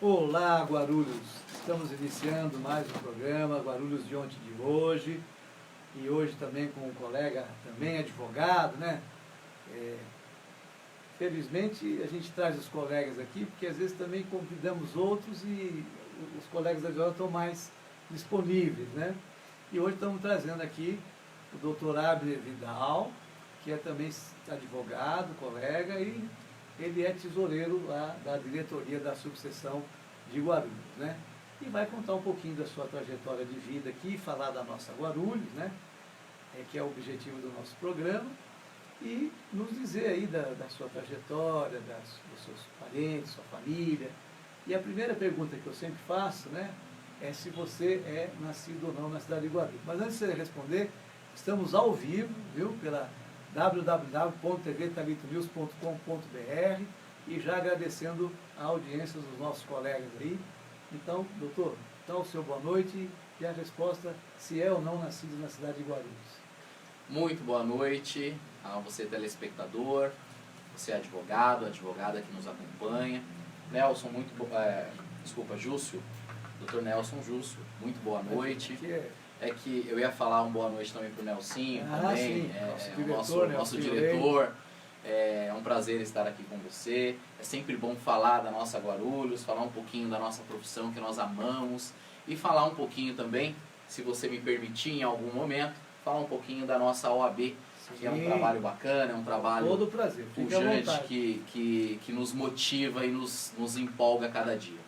Olá, Guarulhos! Estamos iniciando mais um programa, Guarulhos de ontem e de hoje. E hoje também com um colega, também advogado, né? Felizmente a gente traz os colegas aqui, porque às vezes também convidamos outros e os colegas advogados estão mais disponíveis, né? E hoje estamos trazendo aqui o doutor Abner Vidal, que é também advogado, colega, e ele é tesoureiro lá da diretoria da subseção de Guarulhos, né? E vai contar um pouquinho da sua trajetória de vida aqui, falar da nossa Guarulhos, né? Que é o objetivo do nosso programa, e nos dizer aí da sua trajetória, dos seus parentes, sua família. E a primeira pergunta que eu sempre faço, né, é se você é nascido ou não na cidade de Guarulhos. Mas antes de você responder, estamos ao vivo, viu, pela www.tvtalitonews.com.br e já agradecendo a audiência dos nossos colegas aí. Então, doutor, então o seu boa noite e a resposta se é ou não nascido na cidade de Guarulhos. Muito boa noite a você, telespectador, você advogado, advogada que nos acompanha. Nelson, Júcio, doutor Nelson Júcio, muito boa noite. É que eu ia falar um boa noite também para o Nelsinho, também, nosso diretor. É um prazer estar aqui com você. É sempre bom falar da nossa Guarulhos, falar um pouquinho da nossa profissão que nós amamos e falar um pouquinho também, se você me permitir em algum momento, falar um pouquinho da nossa OAB, que é um trabalho bacana, é um trabalho todo prazer, pujante, que nos motiva e nos empolga a cada dia.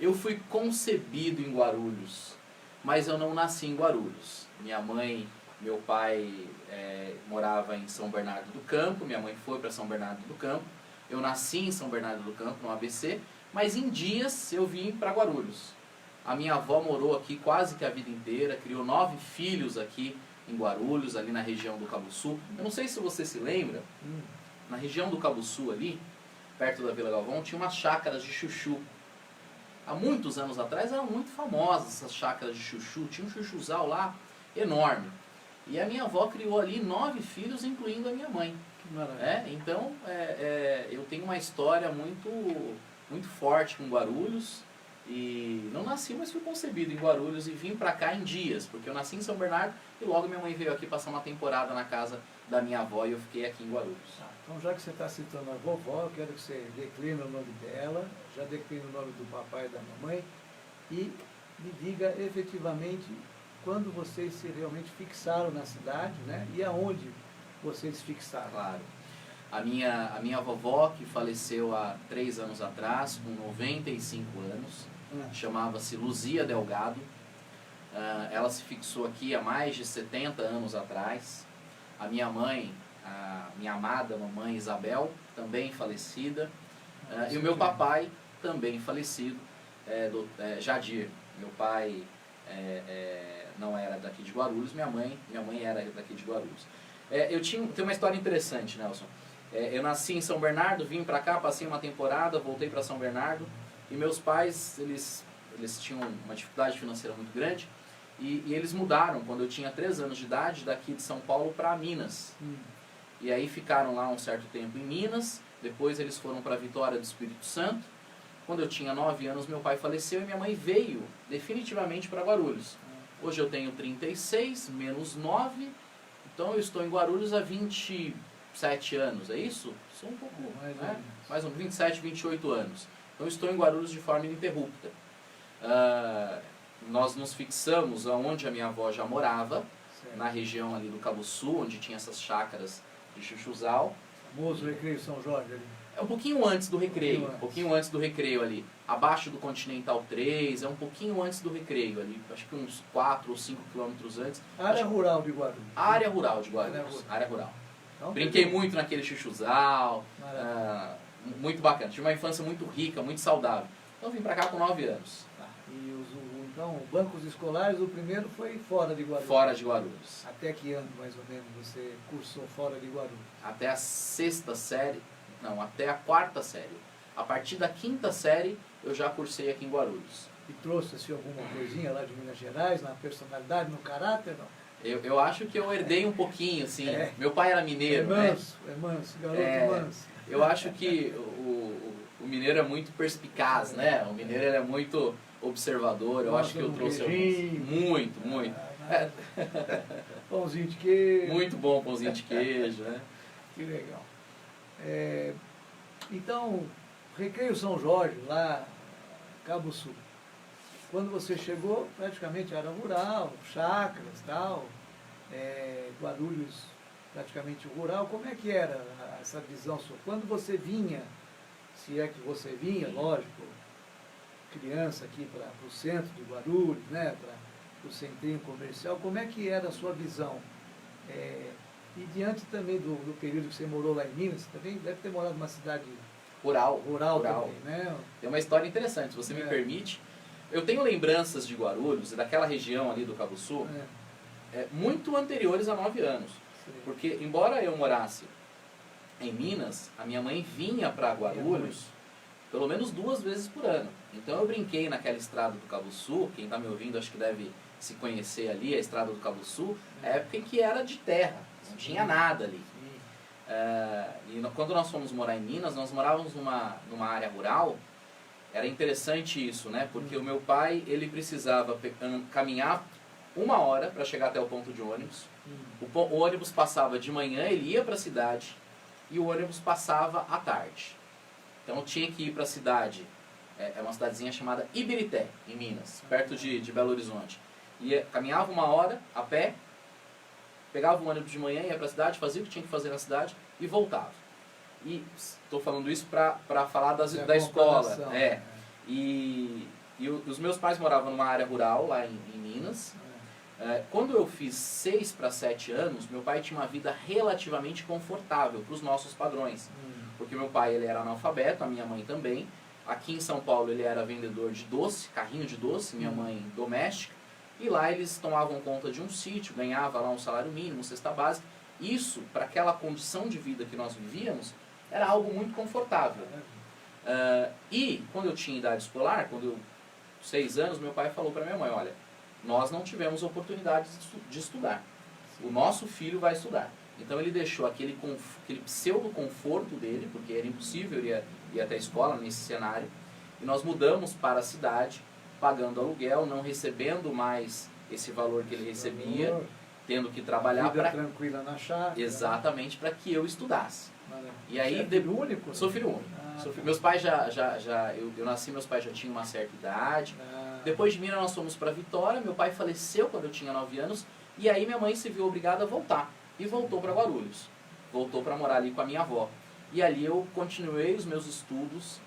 Eu fui concebido em Guarulhos, mas eu não nasci em Guarulhos. Minha mãe, meu pai morava em São Bernardo do Campo, minha mãe foi para São Bernardo do Campo, eu nasci em São Bernardo do Campo, no ABC, mas em dias eu vim para Guarulhos. A minha avó morou aqui quase que a vida inteira, criou 9 filhos aqui em Guarulhos, ali na região do Cabo Sul. Eu não sei se você se lembra, na região do Cabo Sul ali, perto da Vila Galvão, tinha umas chácaras de chuchu. Há muitos anos atrás eram muito famosas essas chácaras de chuchu, tinha um chuchuzal lá enorme. E a minha avó criou ali 9 filhos, incluindo a minha mãe. Que maravilha. Então, eu tenho uma história muito forte com Guarulhos. E não nasci, mas fui concebido em Guarulhos e vim pra cá em dias, porque eu nasci em São Bernardo e logo minha mãe veio aqui passar uma temporada na casa da minha avó e eu fiquei aqui em Guarulhos. Então, já que você está citando a vovó, eu quero que você decline o nome dela, já decline o nome do papai e da mamãe e me diga efetivamente quando vocês se realmente fixaram na cidade, né? E aonde vocês fixaram. Claro. A minha vovó, que faleceu há 3 anos atrás, com 95 anos, chamava-se Luzia Delgado. Ela se fixou aqui há mais de 70 anos atrás. A minha mãe, a minha amada mamãe Isabel, também falecida. E o meu papai, também falecido, Jadir. Meu pai não era daqui de Guarulhos, minha mãe era daqui de Guarulhos. Tem uma história interessante, Nelson. Eu nasci em São Bernardo, vim para cá, passei uma temporada, voltei para São Bernardo e meus pais, eles tinham uma dificuldade financeira muito grande e eles mudaram quando eu tinha 3 anos de idade daqui de São Paulo para Minas. E aí ficaram lá um certo tempo em Minas, depois eles foram para Vitória do Espírito Santo. Quando eu tinha 9 anos meu pai faleceu e minha mãe veio definitivamente para Guarulhos. Hoje eu tenho 36, menos 9, então eu estou em Guarulhos há 27 anos, é isso? Sou um pouco, mais uns 27, 28 anos. Então estou em Guarulhos de forma ininterrupta. Nós nos fixamos aonde a minha avó já morava, na região ali do Cabo Sul, onde tinha essas chácaras de chuchuzal. Famoso Recreio São Jorge ali. É um pouquinho antes do Recreio, antes do Recreio ali. Abaixo do Continental 3, é um pouquinho antes do Recreio ali, acho que uns 4 ou 5 quilômetros antes. Área rural de Guarulhos. Área rural de Guarulhos, área rural. Então, brinquei muito naquele chuchuzal, muito bacana. Tive uma infância muito rica, muito saudável. Então vim pra cá com 9 anos. E então, bancos escolares, o primeiro foi fora de Guarulhos? Fora de Guarulhos. Até que ano, mais ou menos, você cursou fora de Guarulhos? Até a 6ª série, não, até a 4ª série. A partir da 5ª série, eu já cursei aqui em Guarulhos. E trouxe-se alguma coisinha lá de Minas Gerais, na personalidade, no caráter, não? Eu acho que eu herdei um pouquinho, assim. Meu pai era mineiro, manso, garoto manso. Eu acho que o mineiro é muito perspicaz, né? O mineiro ele é muito observador. Eu acho que eu trouxe alguns. Muito, muito. Pãozinho de queijo. Muito bom pãozinho de queijo, né? Que legal. Então, Recreio São Jorge, lá, Cabo Sul. Quando você chegou, praticamente era rural, chácaras, tal, Guarulhos praticamente rural. Como é que era essa visão sua? Quando você vinha, se é que você vinha, lógico, criança aqui para o centro de Guarulhos, né, para o centrinho comercial, como é que era a sua visão? E diante também do período que você morou lá em Minas, você também deve ter morado numa cidade rural também, né? Tem uma história interessante, se você me permite. Eu tenho lembranças de Guarulhos e daquela região ali do Cabo Sul, muito anteriores a 9 anos. Sim. Porque, embora eu morasse em Minas, a minha mãe vinha para Guarulhos pelo menos 2 vezes por ano. Então eu brinquei naquela estrada do Cabo Sul, quem está me ouvindo acho que deve se conhecer ali, a estrada do Cabo Sul, época em que era de terra, não tinha nada ali. E quando nós fomos morar em Minas, nós morávamos numa área rural. Era interessante isso, né? Porque o meu pai, ele precisava caminhar 1 hora para chegar até o ponto de ônibus. O ônibus passava de manhã, ele ia para a cidade, e o ônibus passava à tarde. Então tinha que ir para a cidade, é uma cidadezinha chamada Ibirité, em Minas, perto de Belo Horizonte. Caminhava 1 hora a pé, pegava o ônibus de manhã, ia para a cidade, fazia o que tinha que fazer na cidade e voltava. E estou falando isso para falar da escola. E os meus pais moravam numa área rural lá em Minas. Quando eu fiz 6 para 7 anos, meu pai tinha uma vida relativamente confortável para os nossos padrões. Porque meu pai ele era analfabeto, a minha mãe também. Aqui em São Paulo ele era vendedor de doce, carrinho de doce, minha mãe doméstica. E lá eles tomavam conta de um sítio, ganhava lá um salário mínimo, cesta básica. Isso, para aquela condição de vida que nós vivíamos, era algo muito confortável. E quando eu tinha idade escolar, quando eu 6 anos, meu pai falou para minha mãe, olha, nós não tivemos oportunidade de estudar. O nosso filho vai estudar. Então ele deixou aquele pseudo-conforto dele, porque era impossível ir até a escola nesse cenário, e nós mudamos para a cidade, pagando aluguel, não recebendo mais esse valor que ele recebia, tendo que trabalhar para tranquila na chácara. Exatamente, para que eu estudasse. E aí, você é filho único? Sou filho único. Meus pais eu nasci, meus pais já tinham uma certa idade. Depois de Minas nós fomos para Vitória, meu pai faleceu quando eu tinha 9 anos, e aí minha mãe se viu obrigada a voltar. E voltou para Guarulhos. Voltou para morar ali com a minha avó. E ali eu continuei os meus estudos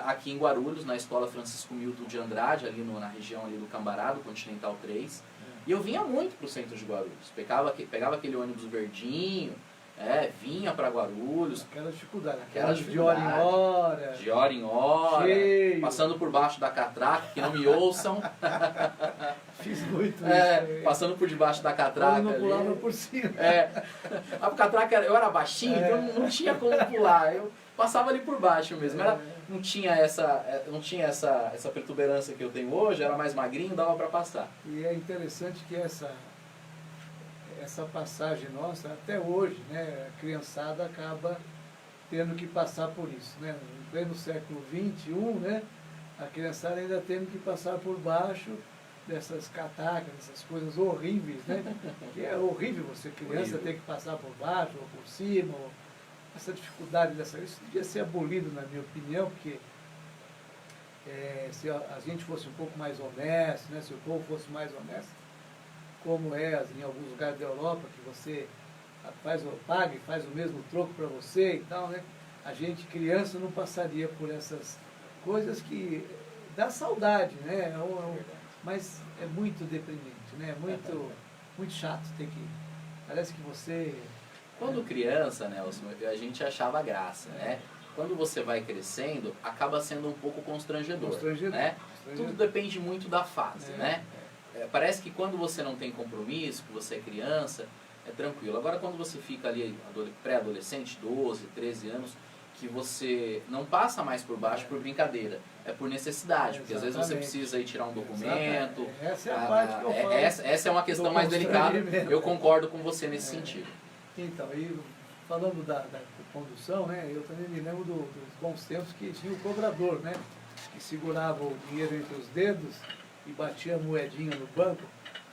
aqui em Guarulhos, na Escola Francisco Milton de Andrade, ali na região ali do Cambará, do Continental 3. E eu vinha muito para o centro de Guarulhos. Pegava aquele ônibus verdinho, vinha para Guarulhos. Aquela dificuldade. De hora em hora. De hora em hora. Cheio. Passando por baixo da catraca, que não me ouçam. Fiz muito isso. Passando por debaixo da catraca. Eu não pulava por cima. A catraca, eu era baixinho, então não tinha como pular. Eu passava ali por baixo mesmo. Não tinha essa protuberância que eu tenho hoje, era mais magrinho, dava para passar. E é interessante que essa passagem nossa, até hoje, né, a criançada acaba tendo que passar por isso, né? No pleno século XXI, né, a criançada ainda tendo que passar por baixo dessas catacas, dessas coisas horríveis, né? Que é horrível você, criança, ter que passar por baixo ou por cima, essa dificuldade isso devia ser abolido, na minha opinião, porque se a gente fosse um pouco mais honesto, né, se o povo fosse mais honesto, como em alguns lugares da Europa, que você paga e faz o mesmo troco para você e tal, né? A gente, criança, não passaria por essas coisas que dá saudade, né? Mas é muito deprimente, né? Muito chato ter que... Parece que você... Quando criança, Nelson, a gente achava graça, né? Quando você vai crescendo, acaba sendo um pouco constrangedor. Né? Tudo depende muito da fase, né? Parece que quando você não tem compromisso, que você é criança, é tranquilo. Agora, quando você fica ali pré-adolescente, 12, 13 anos, que você não passa mais por baixo por brincadeira, é por necessidade, porque às vezes você precisa ir tirar um documento. Essa é a parte que eu falo. Essa é uma questão mais delicada, eu concordo com você nesse sentido. Então, e falando da condução, né? Eu também me lembro dos bons tempos que tinha o cobrador, né? Que segurava o dinheiro entre os dedos e batia a moedinha no banco,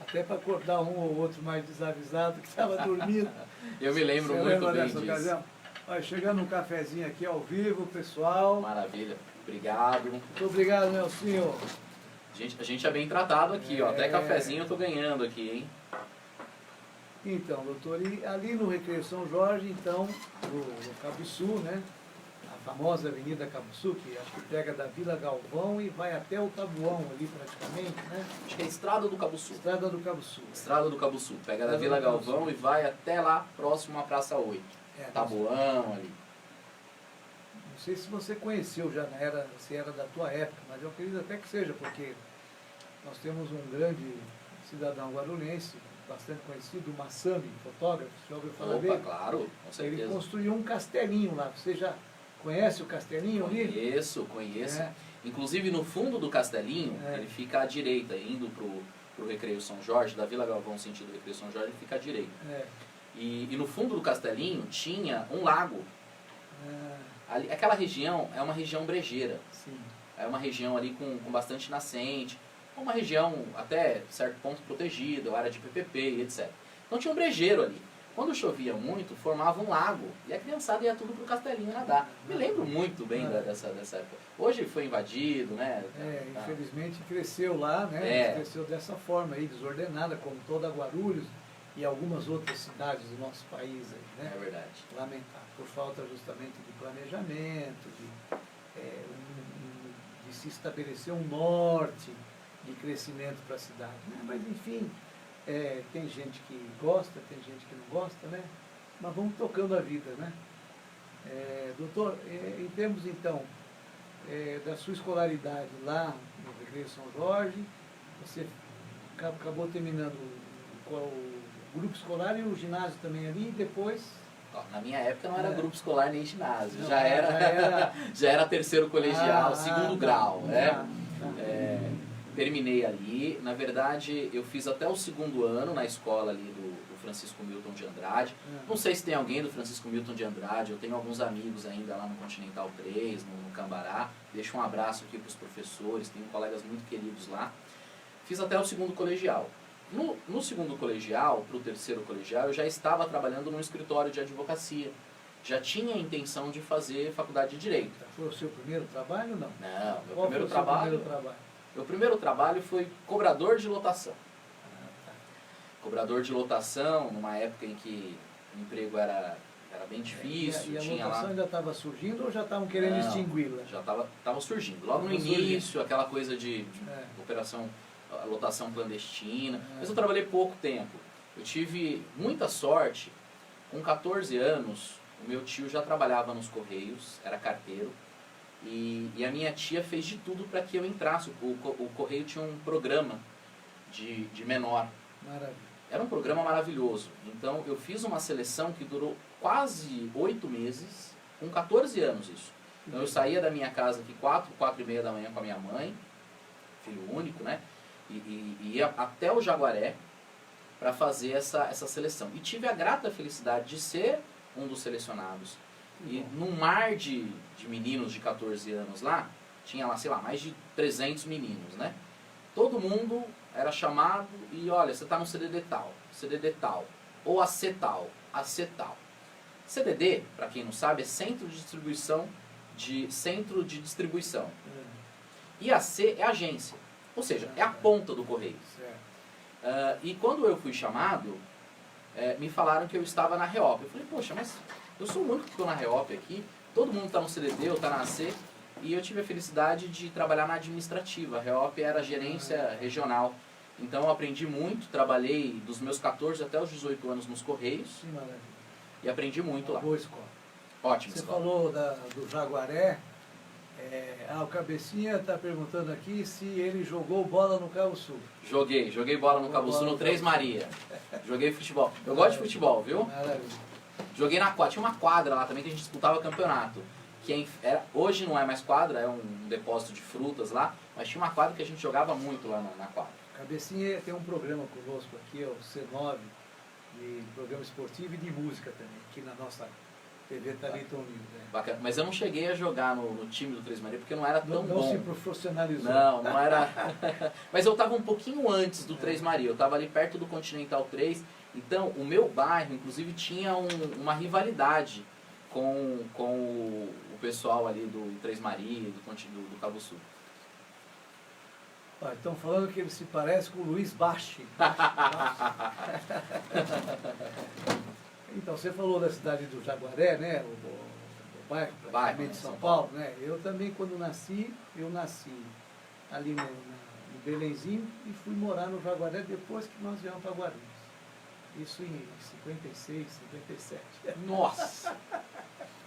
até para acordar um ou outro mais desavisado que estava dormindo. Eu me lembro Você muito lembra bem dessa disso. ocasião? Olha, chegando um cafezinho aqui ao vivo, pessoal. Maravilha. Obrigado. Muito obrigado, meu senhor. A gente é bem tratado aqui, ó. Até cafezinho eu tô ganhando aqui, hein? Então, doutor, e ali no Recreio São Jorge, então, no Cabuçu, né? A famosa Avenida Cabuçu, que acho que pega da Vila Galvão e vai até o Tabuão ali praticamente, né? Acho que é Estrada do Cabuçu. Estrada do Cabuçu. Estrada do Cabuçu. Pega da Estrada Vila do Cabuçu. Galvão e vai até lá, próximo à Praça 8. Tabuão ali. Não sei se você conheceu já, se era da tua época, mas eu acredito até que seja, porque nós temos um grande cidadão guarulhense, bastante conhecido, o Massami, fotógrafo, você já ouviu falar Opa, dele? claro, com Ele certeza. construiu um castelinho lá. Você já conhece o castelinho ali? Conheço. É. Inclusive no fundo do castelinho, É. ele fica à direita, indo pro Recreio São Jorge, da Vila Galvão sentido Recreio São Jorge, ele fica à direita. É. E no fundo do castelinho tinha um lago. É, Ali, aquela região é uma região brejeira. sim. É uma região ali com bastante nascente, uma região até certo ponto protegida, área de PPP e etc. Então tinha um brejeiro ali. Quando chovia muito, formava um lago e a criançada ia tudo pro castelinho nadar. Me lembro muito bem dessa época. Hoje foi invadido, né? Tá. Infelizmente cresceu lá, né? É. Cresceu dessa forma aí, desordenada, como toda Guarulhos e algumas outras cidades do nosso país aí, né? É verdade. Lamentável, por falta justamente de planejamento, de se estabelecer um norte de crescimento para a cidade, né? Mas enfim, tem gente que gosta, tem gente que não gosta, né? Mas vamos tocando a vida, né? Doutor, em termos então da sua escolaridade lá no Recreio São Jorge, você acabou terminando o grupo escolar e o ginásio também ali, e depois... Ó, na minha época não era grupo escolar nem ginásio, Não, já era terceiro colegial, segundo grau, né? Tá. Terminei ali, na verdade eu fiz até o segundo ano na escola ali do Francisco Milton de Andrade. Não sei se tem alguém do Francisco Milton de Andrade, eu tenho alguns amigos ainda lá no Continental 3, no Cambará. Deixo um abraço aqui para os professores, tenho colegas muito queridos lá. Fiz até o segundo colegial. No segundo colegial, para o terceiro colegial, eu já estava trabalhando num escritório de advocacia. Já tinha a intenção de fazer faculdade de Direito. Foi o seu primeiro trabalho, não? Não, Qual foi o seu primeiro trabalho? Meu primeiro trabalho foi cobrador de lotação. Tá. Cobrador de lotação, numa época em que o emprego era bem difícil. E a tinha lotação lá... ainda estava surgindo ou já estavam querendo extingui-la? Já estava surgindo. Logo no Tava início, surgindo. aquela coisa de operação, lotação clandestina. Mas eu trabalhei pouco tempo. Eu tive muita sorte. Com 14 anos, o meu tio já trabalhava nos Correios, era carteiro. E a minha tia fez de tudo para que eu entrasse. O Correio tinha um programa de menor. Maravilha. Era um programa maravilhoso. Então eu fiz uma seleção que durou quase 8 meses, com 14 anos isso. Então eu saía da minha casa aqui 4h30 da manhã com a minha mãe, filho único, né? E ia até o Jaguaré para fazer essa seleção. E tive a grata felicidade de ser um dos selecionados. E num mar de meninos de 14 anos lá, tinha lá, sei lá, mais de 300 meninos, né? Todo mundo era chamado e, olha, você está no CDD tal, ou AC tal. CDD, para quem não sabe, é Centro de Distribuição. E AC é agência, ou seja, é a ponta do correio. E quando eu fui chamado, me falaram que eu estava na REOP. Eu falei, poxa, mas eu sou o único que estou na REOP aqui, todo mundo está no CDD ou está na AC, e eu tive a felicidade de trabalhar na administrativa. A REOP era a gerência regional. Então eu aprendi muito, trabalhei dos meus 14 até os 18 anos nos Correios. Sim, maravilha. E aprendi muito lá. Boa escola. Ótima Você escola. falou do Jaguaré. O Cabecinha está perguntando aqui se ele jogou bola no Cabo Sul. Joguei bola no Cabo Sul, no Três Maria. Joguei futebol. Eu gosto de futebol, viu? Maravilha. Joguei na quadra. Tinha uma quadra lá também que a gente disputava campeonato. Hoje não é mais quadra, é um depósito de frutas lá, mas tinha uma quadra que a gente jogava muito lá na quadra. Cabecinha tem um programa conosco aqui, o C9, de programa esportivo e de música também, aqui na nossa TV Talento News. Né? Bacana. Mas eu não cheguei a jogar no time do Três Marias porque não era tão Não bom. se profissionalizou. Não era. Mas eu estava um pouquinho antes do Três Marias, eu estava ali perto do Continental 3, então o meu bairro, inclusive, tinha uma rivalidade com o pessoal ali do Três Marias, do Cabo Sul. Estão falando que ele se parece com o Luiz Bachi. Então, você falou da cidade do Jaguaré, né? O bairro praticamente de São Paulo, né? Eu também, quando nasci, ali no Belenzinho e fui morar no Jaguaré depois que nós viemos para Guarulhos. Isso em 56, 57. Nossa!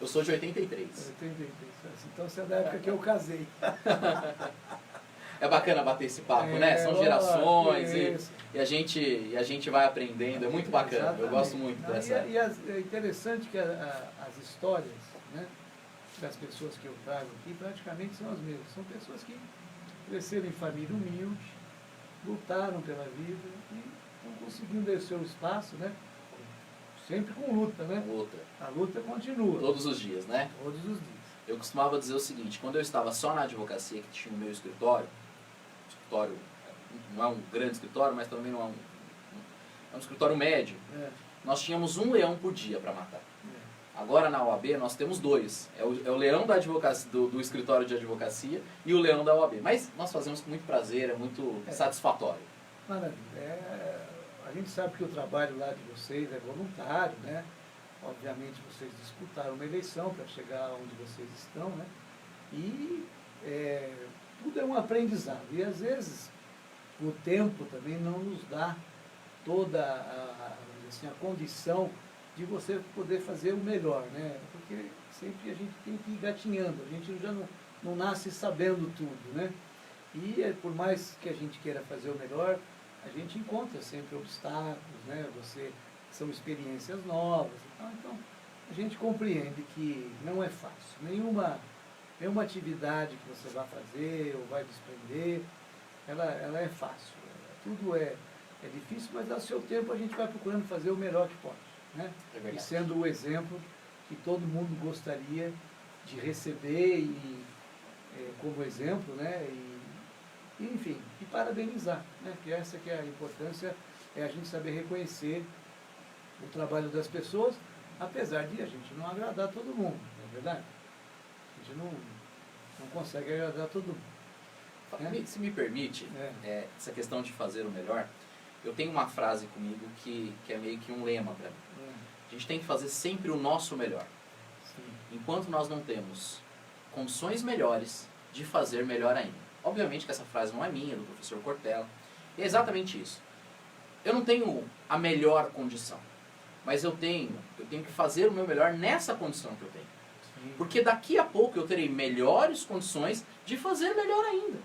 Eu sou de 83. 83. Então, você é da época que eu casei. É bacana bater esse papo, né? São gerações e a gente vai aprendendo, é muito bacana. Exatamente. Eu gosto muito dessa. É interessante que as histórias, né, das pessoas que eu trago aqui praticamente são as mesmas. São pessoas que cresceram em família humilde, lutaram pela vida e estão conseguindo ter o seu espaço, né? Sempre com luta, né? Luta. A luta continua. Todos os dias, né? Todos os dias. Eu costumava dizer o seguinte, quando eu estava só na advocacia, que tinha o meu escritório não é um grande escritório, mas também não é um escritório médio, nós tínhamos um leão por dia para matar. Agora na OAB nós temos dois, é o leão da advocacia, do escritório de advocacia e o leão da OAB, mas nós fazemos com muito prazer, é muito satisfatório. Maravilha. A gente sabe que o trabalho lá de vocês é voluntário, né? Obviamente vocês disputaram uma eleição para chegar onde vocês estão, né? E tudo é um aprendizado. E às vezes o tempo também não nos dá toda a condição de você poder fazer o melhor, né? Porque sempre a gente tem que ir gatinhando, a gente já não nasce sabendo tudo, né? E por mais que a gente queira fazer o melhor, a gente encontra sempre obstáculos, né? São experiências novas, então a gente compreende que não é fácil. Nenhuma atividade que você vai fazer ou vai desprender, ela é fácil. Tudo é difícil, mas ao seu tempo a gente vai procurando fazer o melhor que pode. Né? E sendo o exemplo que todo mundo gostaria de receber como exemplo, né? E, enfim, e parabenizar. Né? Que essa que é a importância, é a gente saber reconhecer o trabalho das pessoas, apesar de a gente não agradar todo mundo, não é verdade? A gente não consegue agradar todo mundo. Né? Se me permite, essa questão de fazer o melhor, eu tenho uma frase comigo que é meio que um lema para mim. A gente tem que fazer sempre o nosso melhor. Sim. Enquanto nós não temos condições melhores de fazer melhor ainda. Obviamente que essa frase não é minha, é do professor Cortella. É exatamente isso. Eu não tenho a melhor condição, mas eu tenho que fazer o meu melhor nessa condição que eu tenho. Sim. Porque daqui a pouco eu terei melhores condições de fazer melhor ainda.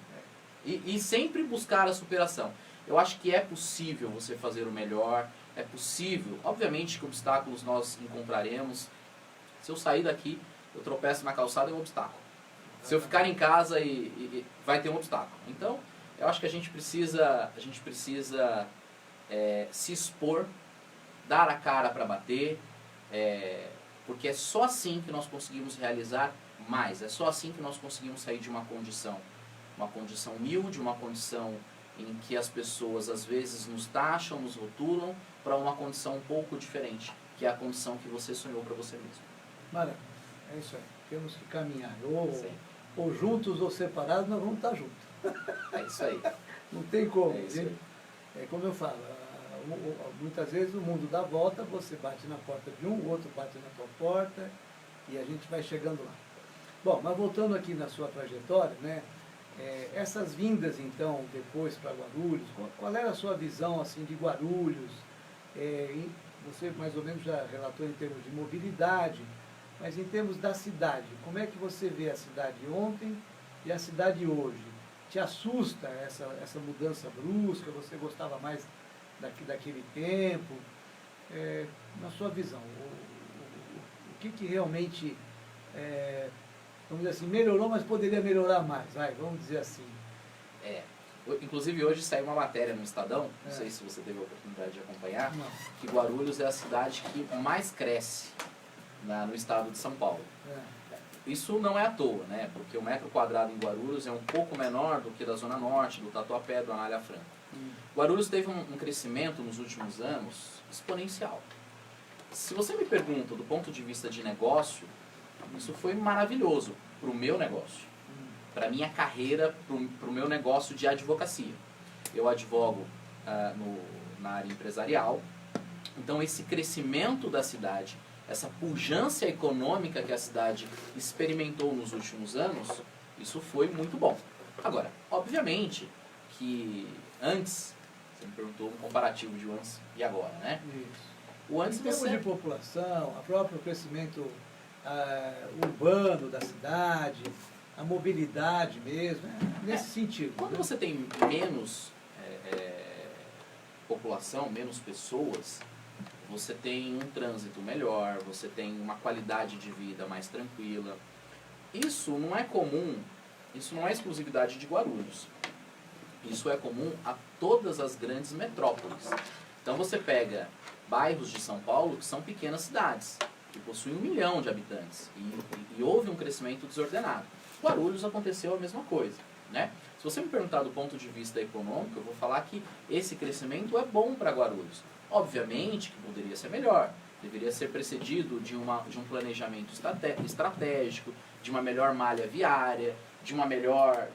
E sempre buscar a superação. Eu acho que é possível você fazer o melhor, é possível. Obviamente que obstáculos nós encontraremos. Se eu sair daqui, eu tropeço na calçada, é um obstáculo. Se eu ficar em casa, vai ter um obstáculo. Então, eu acho que a gente precisa se expor, dar a cara para bater, porque é só assim que nós conseguimos realizar mais. É só assim que nós conseguimos sair de uma condição humilde, uma condição em que as pessoas às vezes nos taxam, nos rotulam, para uma condição um pouco diferente, que é a condição que você sonhou para você mesmo. Maravilha, é isso aí. Temos que caminhar. Ou juntos ou separados, nós vamos estar juntos. É isso aí. Não tem como. É isso aí. É como eu falo, muitas vezes o mundo dá volta, você bate na porta de um, o outro bate na tua porta, e a gente vai chegando lá. Bom, mas voltando aqui na sua trajetória, né? Essas vindas, então, depois para Guarulhos, qual era a sua visão, assim, de Guarulhos? Você mais ou menos já relatou em termos de mobilidade, mas em termos da cidade, como é que você vê a cidade ontem e a cidade hoje? Te assusta essa mudança brusca? Você gostava mais daquele tempo? Na sua visão, o que realmente, vamos dizer assim, melhorou, mas poderia melhorar mais? Vamos dizer assim. Inclusive hoje saiu uma matéria no Estadão, não sei se você teve a oportunidade de acompanhar, Não. que Guarulhos é a cidade que mais cresce no estado de São Paulo. Isso não é à toa, né? Porque o metro quadrado em Guarulhos é um pouco menor do que da Zona Norte, do Tatuapé, do Anália Franco. Guarulhos teve um crescimento nos últimos anos exponencial. Se você me pergunta do ponto de vista de negócio, isso foi maravilhoso para o meu negócio, para a minha carreira, para o meu negócio de advocacia. Eu advogo na área empresarial, então esse crescimento da cidade, essa pujança econômica que a cidade experimentou nos últimos anos, isso foi muito bom. Agora, obviamente que antes, você me perguntou um comparativo de antes e agora, né? Isso. O antes Em termos você... de população, o próprio crescimento urbano da cidade, a mobilidade mesmo, nesse sentido. Quando você tem menos população, menos pessoas, você tem um trânsito melhor, você tem uma qualidade de vida mais tranquila. Isso não é comum, isso não é exclusividade de Guarulhos. Isso é comum a todas as grandes metrópoles. Então você pega bairros de São Paulo que são pequenas cidades, que possuem 1 milhão de habitantes, e houve um crescimento desordenado. Guarulhos aconteceu a mesma coisa, né? Se você me perguntar do ponto de vista econômico, eu vou falar que esse crescimento é bom para Guarulhos. Obviamente que poderia ser melhor, deveria ser precedido de um planejamento estratégico, de uma melhor malha viária, de uma melhor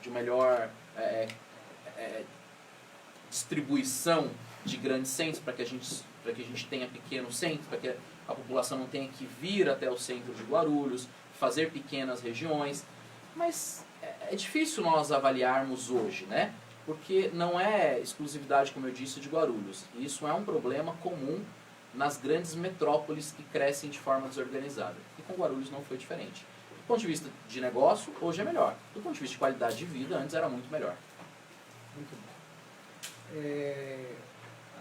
distribuição de grandes centros para que a gente tenha pequenos centros, para que a população não tenha que vir até o centro de Guarulhos, fazer pequenas regiões. Mas é difícil nós avaliarmos hoje, né? Porque não é exclusividade, como eu disse, de Guarulhos. Isso é um problema comum nas grandes metrópoles que crescem de forma desorganizada. E com Guarulhos não foi diferente. Do ponto de vista de negócio, hoje é melhor. Do ponto de vista de qualidade de vida, antes era muito melhor. Muito bom.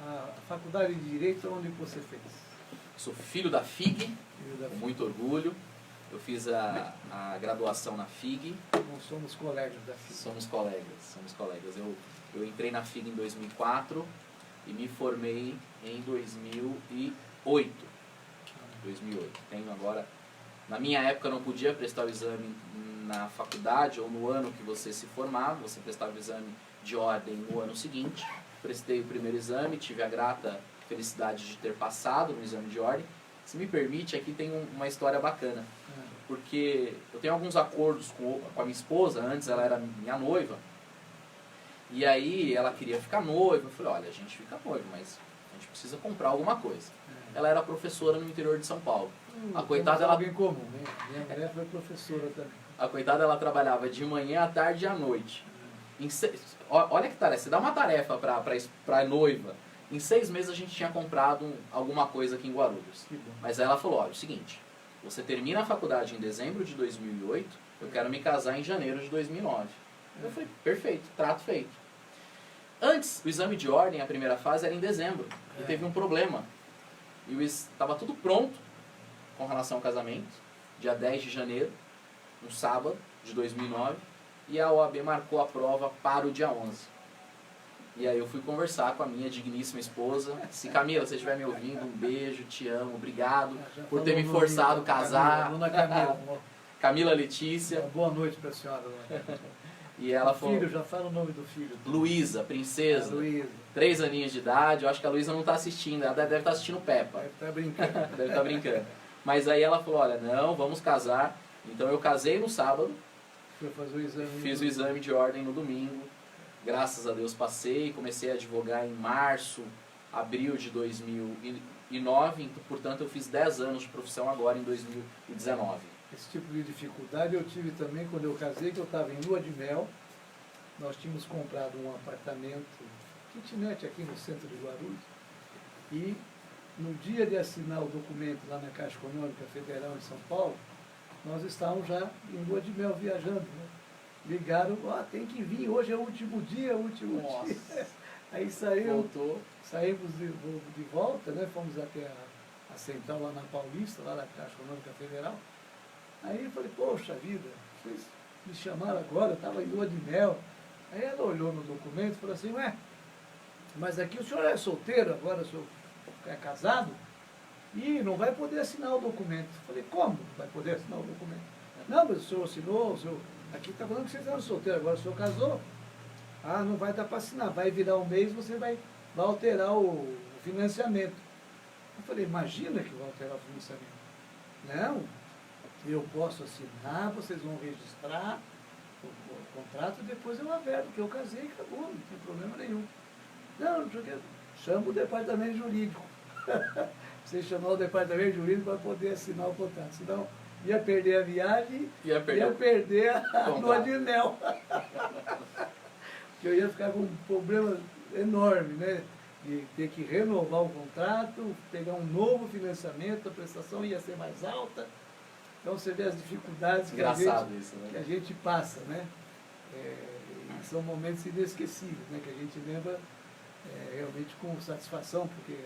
A faculdade de Direito, onde você fez? Sou filho da FIG, com muito orgulho. Eu fiz a graduação na FIG. Nós somos colegas da FIG. Somos colegas. Eu entrei na FIG em 2004 e me formei em 2008. Tenho agora... Na minha época eu não podia prestar o exame na faculdade ou no ano que você se formava, você prestava o exame de ordem no ano seguinte. Prestei o primeiro exame, tive a grata felicidade de ter passado no exame de ordem. Se me permite, aqui tem uma história bacana, porque eu tenho alguns acordos com a minha esposa, antes ela era minha noiva, e aí ela queria ficar noiva. Eu falei, olha, a gente fica noivo, mas a gente precisa comprar alguma coisa. Ela era professora no interior de São Paulo. A coitada, ela... Algo em comum, né? Minha mulher foi professora também. A coitada, ela trabalhava de manhã, à tarde e à noite. Olha que tarefa, você dá uma tarefa para a noiva. Em 6 meses a gente tinha comprado alguma coisa aqui em Guarulhos. Mas aí ela falou, olha, é o seguinte, você termina a faculdade em dezembro de 2008, eu quero me casar em janeiro de 2009. Eu falei, perfeito, trato feito. Antes, o exame de ordem, a primeira fase, era em dezembro. E teve um problema. E estava tudo pronto com relação ao casamento, dia 10 de janeiro, um sábado de 2009, e a OAB marcou a prova para o dia 11. E aí eu fui conversar com a minha digníssima esposa. Se Camila, se você estiver me ouvindo, um beijo, te amo, obrigado por ter me forçado a casar. Camila Letícia. Boa noite para a senhora. E ela falou... Filho, já fala o nome do filho. Luísa, princesa. Luísa. 3 aninhos de idade. Eu acho que a Luísa não está assistindo, ela deve estar assistindo Peppa. Deve estar brincando. Deve estar brincando. Mas aí ela falou, olha, não, vamos casar. Então eu casei no sábado. Foi fazer o exame. Fiz o exame de ordem no domingo. Graças a Deus passei, comecei a advogar em março, abril de 2009, portanto eu fiz 10 anos de profissão agora em 2019. Esse tipo de dificuldade eu tive também quando eu casei, que eu estava em lua de mel. Nós tínhamos comprado um apartamento, kitnet aqui no centro de Guarulhos, e no dia de assinar o documento lá na Caixa Econômica Federal em São Paulo, nós estávamos já em lua de mel viajando, né? Ligaram, tem que vir, hoje é o último dia, dia. Aí saímos de volta, né? Fomos até a central lá na Paulista, lá na Caixa Econômica Federal. Aí eu falei, poxa vida, vocês me chamaram agora, eu estava em lua de mel. Aí ela olhou no documento e falou assim, ué, mas aqui o senhor é solteiro, agora o senhor é casado e não vai poder assinar o documento. Eu falei, como não vai poder assinar o documento? Não, mas o senhor assinou, aqui está falando que vocês eram solteiros, agora o senhor casou. Ah, não vai dar para assinar, vai virar um mês, você vai alterar o financiamento. Eu falei, imagina que vai alterar o financiamento. Não, eu posso assinar, vocês vão registrar o contrato e depois eu averto que eu casei e acabou, não tem problema nenhum. Não, não sei o que, chama o departamento jurídico. Você chamar o departamento jurídico para poder assinar o contrato, senão ia perder a viagem, ia perder a lua de mel. Porque eu ia ficar com um problema enorme, né? De ter que renovar o contrato, pegar um novo financiamento, a prestação ia ser mais alta. Então você vê as dificuldades que a gente passa, né? São momentos inesquecíveis, né? Que a gente lembra realmente com satisfação, porque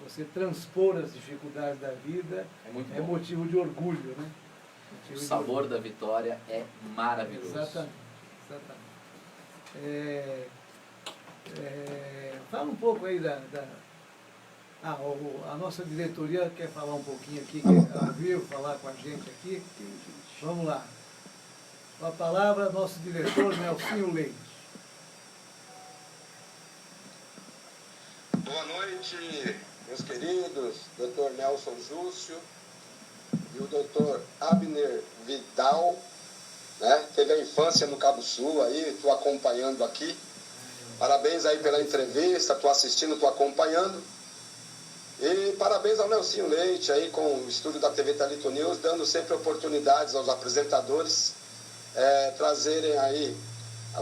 você transpor as dificuldades da vida é motivo de orgulho, né? O sabor da vitória é maravilhoso. Exatamente. Fala um pouco aí a nossa diretoria quer falar um pouquinho aqui, quer ao vivo, falar com a gente aqui. Vamos lá. Com a palavra, nosso diretor, Nelsinho Leite. Boa noite, meus queridos, Dr. Nelson Júcio e o Dr. Abner Vidal, né? Teve a infância no Cabo Sul, aí, estou acompanhando aqui. Parabéns aí pela entrevista, estou assistindo, estou acompanhando. E parabéns ao Nelsinho Leite aí com o estúdio da TV Thalito News, dando sempre oportunidades aos apresentadores trazerem aí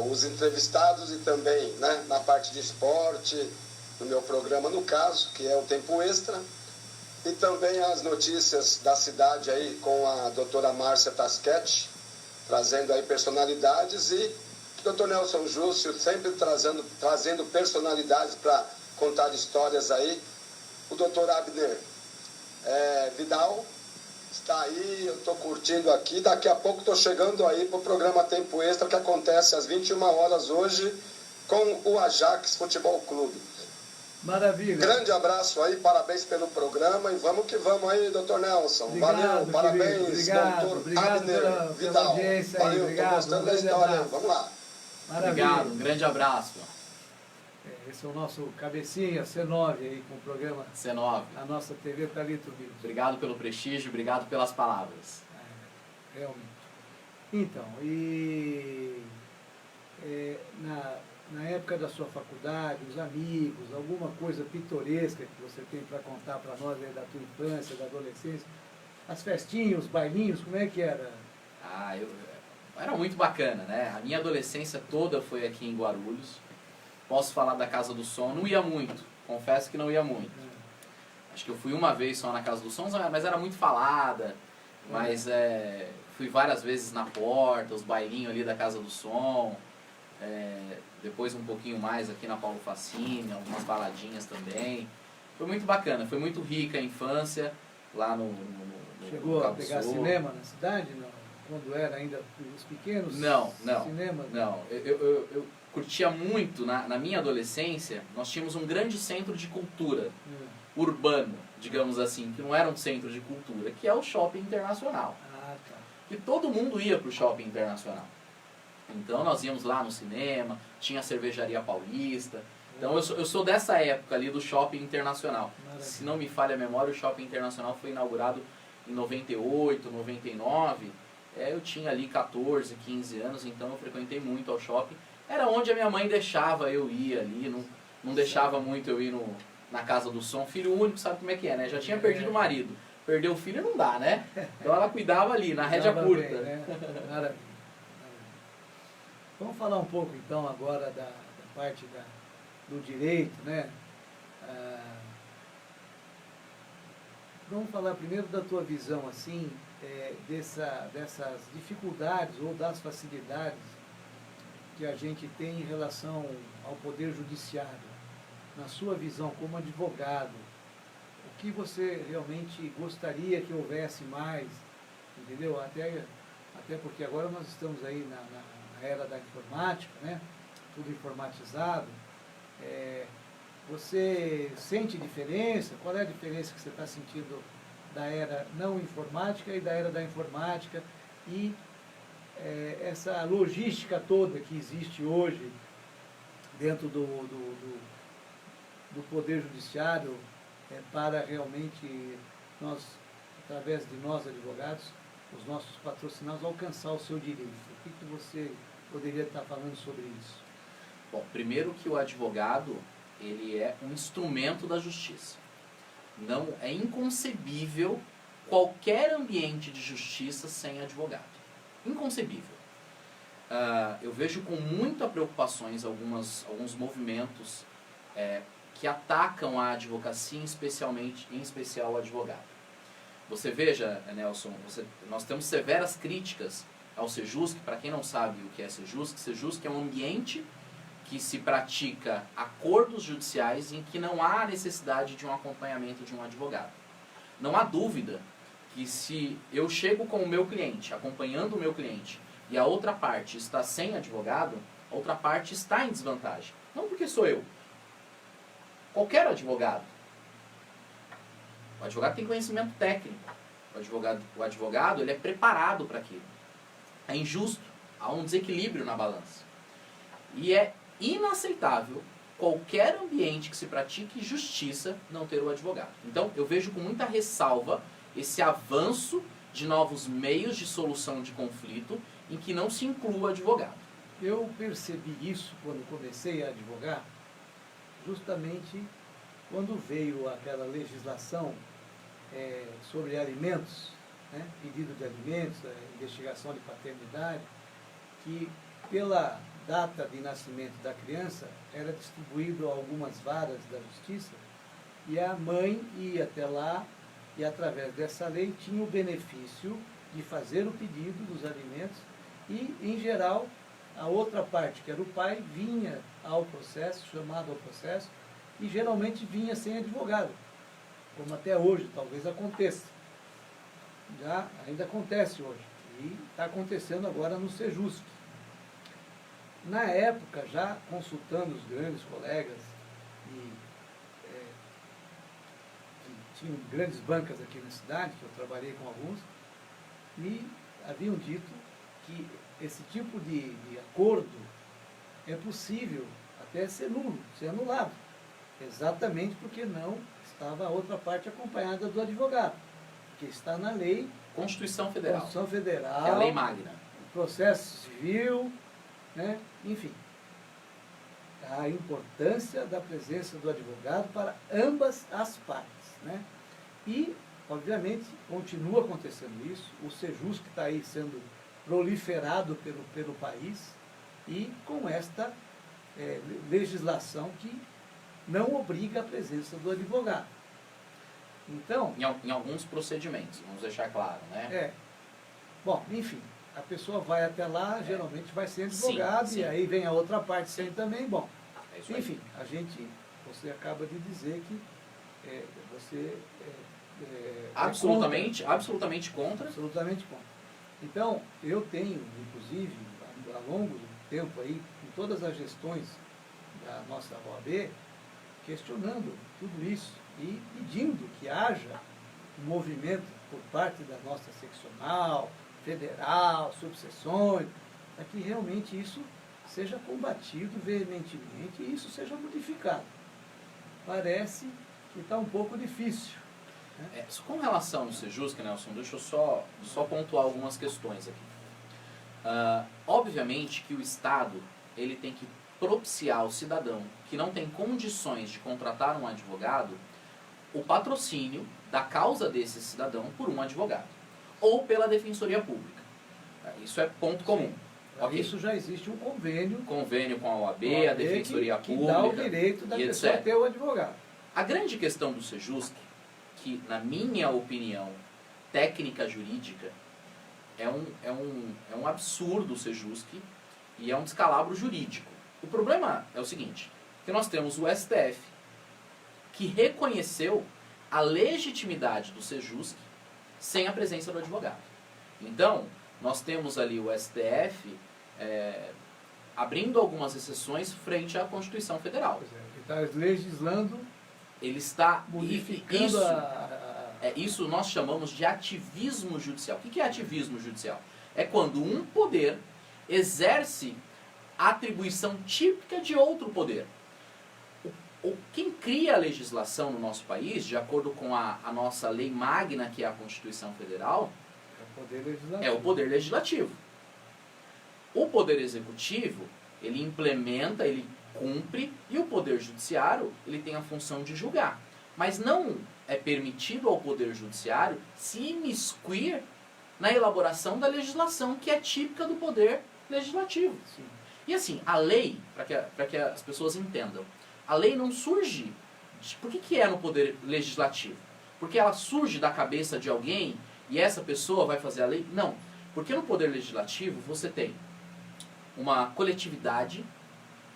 os entrevistados e também, né, na parte de esporte, no meu programa no caso, que é o Tempo Extra, e também as notícias da cidade aí com a doutora Márcia Tasquete, trazendo aí personalidades, e o Dr. Nelson Júcio sempre trazendo personalidades para contar histórias aí. O Dr. Abner Vidal está aí, eu estou curtindo aqui. Daqui a pouco estou chegando aí para o programa Tempo Extra, que acontece às 21 horas hoje com o Ajax Futebol Clube. Maravilha. Grande abraço aí, parabéns pelo programa e vamos que vamos aí, Dr. Nelson. Obrigado, valeu, parabéns, obrigado, Dr. Abner Vidal. Pela audiência aí, valeu, estou gostando da história aí, vamos lá. Maravilha. Obrigado, um grande abraço. Esse é o nosso cabecinha, C9 aí, com o programa C9. A nossa TV Thalito News. Obrigado pelo prestígio, obrigado pelas palavras. Realmente. Então, na época da sua faculdade, os amigos, alguma coisa pitoresca que você tem para contar para nós aí da tua infância, da adolescência, as festinhas, os bailinhos, como é que era? Era muito bacana, né? A minha adolescência toda foi aqui em Guarulhos. Posso falar da Casa do Som, não ia muito, confesso que não ia muito. Acho que eu fui uma vez só na Casa do Som, mas era muito falada, mas fui várias vezes na porta, os bailinhos ali da Casa do Som, depois um pouquinho mais aqui na Paulo Facine, algumas baladinhas também. Foi muito bacana, foi muito rica a infância lá no Chegou a pegar cinema na cidade, não? Quando era ainda os pequenos cinemas? Não, eu curtia muito, na minha adolescência, nós tínhamos um grande centro de cultura urbano, digamos assim, que não era um centro de cultura, que é o Shopping Internacional. Tá. E todo mundo ia para o Shopping Internacional. Então nós íamos lá no cinema, tinha a Cervejaria Paulista. Então eu sou dessa época ali do Shopping Internacional. Maravilha. Se não me falha a memória, o Shopping Internacional foi inaugurado em 98, 99. Eu tinha ali 14, 15 anos, então eu frequentei muito ao shopping. Era onde a minha mãe deixava eu ir ali, não deixava muito eu ir na Casa do Som. Filho único, sabe como é que é, né? Já tinha perdido o marido. Perder o filho não dá, né? Então ela cuidava ali, na rédea curta. Bem, né? Maravilha. Vamos falar um pouco então agora da parte do direito, né? Vamos falar primeiro da tua visão, assim, dessas dificuldades ou das facilidades que a gente tem em relação ao Poder Judiciário. Na sua visão como advogado, o que você realmente gostaria que houvesse mais, entendeu? Até porque agora nós estamos aí na era da informática, né? Tudo informatizado. Você sente diferença? Qual é a diferença que você está sentindo da era não informática e da era da informática? E essa logística toda que existe hoje dentro do Poder Judiciário para realmente nós, através de nós advogados, os nossos patrocinados, alcançar o seu direito. O que você poderia estar falando sobre isso? Bom, primeiro que o advogado, ele é um instrumento da justiça. Não é inconcebível qualquer ambiente de justiça sem advogado. Inconcebível. Eu vejo com muita preocupações alguns movimentos que atacam a advocacia, em especial o advogado. Você veja, Nelson, nós temos severas críticas ao Sejusc. Para quem não sabe o que é Sejusc é um ambiente que se pratica acordos judiciais em que não há necessidade de um acompanhamento de um advogado. Não há dúvida que se eu chego com o meu cliente, acompanhando o meu cliente, e a outra parte está sem advogado, a outra parte está em desvantagem. Não porque sou eu. Qualquer advogado. O advogado tem conhecimento técnico. O advogado ele é preparado para aquilo. É injusto. Há um desequilíbrio na balança. E é inaceitável qualquer ambiente que se pratique justiça não ter o advogado. Então, eu vejo com muita ressalva esse avanço de novos meios de solução de conflito em que não se inclua o advogado. Eu percebi isso quando comecei a advogar, justamente quando veio aquela legislação sobre alimentos, né, pedido de alimentos, investigação de paternidade, que pela data de nascimento da criança era distribuído a algumas varas da justiça e a mãe ia até lá e através dessa lei tinha o benefício de fazer o pedido dos alimentos e, em geral, a outra parte, que era o pai, vinha ao processo, chamado ao processo, e geralmente vinha sem advogado, como até hoje talvez aconteça. Ainda acontece hoje, e está acontecendo agora no Sejusc. Na época, já consultando os grandes colegas, que tinham grandes bancas aqui na cidade, que eu trabalhei com alguns, me haviam dito que esse tipo de acordo é possível até ser nulo, ser anulado. Exatamente porque não estava a outra parte acompanhada do advogado. Porque está na lei. Constituição Federal. Constituição Federal. É a lei magna. Processo civil, né? Enfim. A importância da presença do advogado para ambas as partes, né? E, obviamente, continua acontecendo isso. O Sejusc está aí sendo proliferado pelo país e com esta legislação que não obriga a presença do advogado. Então... Em alguns procedimentos, vamos deixar claro, né? Bom, enfim, a pessoa vai até lá, geralmente vai ser advogado, sim. E aí vem a outra parte sem também, bom. É isso aí. Enfim, você acaba de dizer que você absolutamente contra. Absolutamente contra. Então, eu tenho, inclusive, ao longo do tempo aí, em todas as gestões da nossa OAB, questionando tudo isso e pedindo que haja um movimento por parte da nossa seccional, federal, subseções, para que realmente isso seja combatido veementemente e isso seja modificado. Parece que está um pouco difícil. Né? Com relação ao Sejusc, Nelson, deixa eu só pontuar algumas questões aqui. Obviamente que o Estado ele tem que propiciar ao cidadão que não tem condições de contratar um advogado o patrocínio da causa desse cidadão por um advogado ou pela Defensoria Pública. Isso é ponto comum. Okay. Isso já existe um convênio com a OAB, a Defensoria Pública, que dá o direito da pessoa ter o advogado. A grande questão do Sejusc, que na minha opinião técnica jurídica, é um absurdo o Sejusc e é um descalabro jurídico. O problema é o seguinte, que nós temos o STF, que reconheceu a legitimidade do Sejusc sem a presença do advogado. Então, nós temos ali o STF abrindo algumas exceções frente à Constituição Federal. Pois é, ele está legislando, Ele está modificando isso, a... isso nós chamamos de ativismo judicial. O que é ativismo judicial? É quando um poder exerce a atribuição típica de outro poder. Quem cria a legislação no nosso país, de acordo com a nossa lei magna, que é a Constituição Federal, é o Poder Legislativo. O Poder Executivo, ele implementa, ele cumpre, e o Poder Judiciário, ele tem a função de julgar. Mas não é permitido ao Poder Judiciário se imiscuir na elaboração da legislação, que é típica do Poder Legislativo. Sim. E assim, a lei, para que as pessoas entendam, a lei não surge... Por que é no Poder Legislativo? Porque ela surge da cabeça de alguém e essa pessoa vai fazer a lei? Não. Porque no Poder Legislativo você tem uma coletividade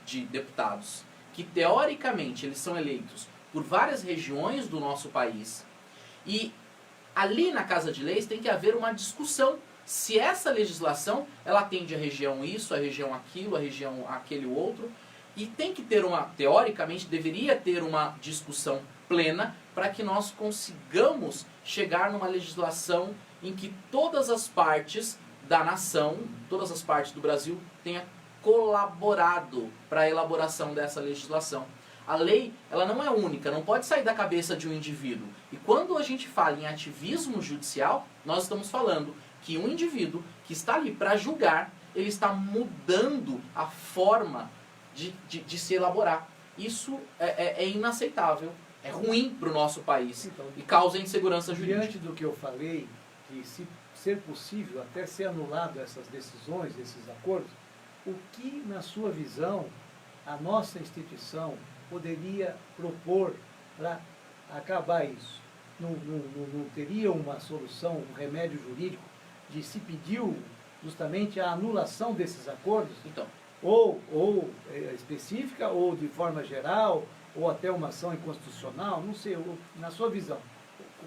de deputados que, teoricamente, eles são eleitos por várias regiões do nosso país, e ali na Casa de Leis tem que haver uma discussão se essa legislação ela atende a região isso, a região aquilo, a região aquele outro, e tem que ter teoricamente, deveria ter uma discussão plena para que nós consigamos chegar numa legislação em que todas as partes da nação, todas as partes do Brasil tenham colaborado para a elaboração dessa legislação. A lei, ela não é única, não pode sair da cabeça de um indivíduo. E quando a gente fala em ativismo judicial, nós estamos falando que um indivíduo que está ali para julgar, ele está mudando a forma de se elaborar. Isso é inaceitável, é ruim para o nosso país, então, e causa insegurança jurídica. Diante do que eu falei, que se ser possível até ser anulado essas decisões, esses acordos, o que, na sua visão, a nossa instituição poderia propor para acabar isso? Não teria uma solução, um remédio jurídico de se pediu justamente a anulação desses acordos? Então, ou específica, ou de forma geral, ou até uma ação inconstitucional, não sei, na sua visão,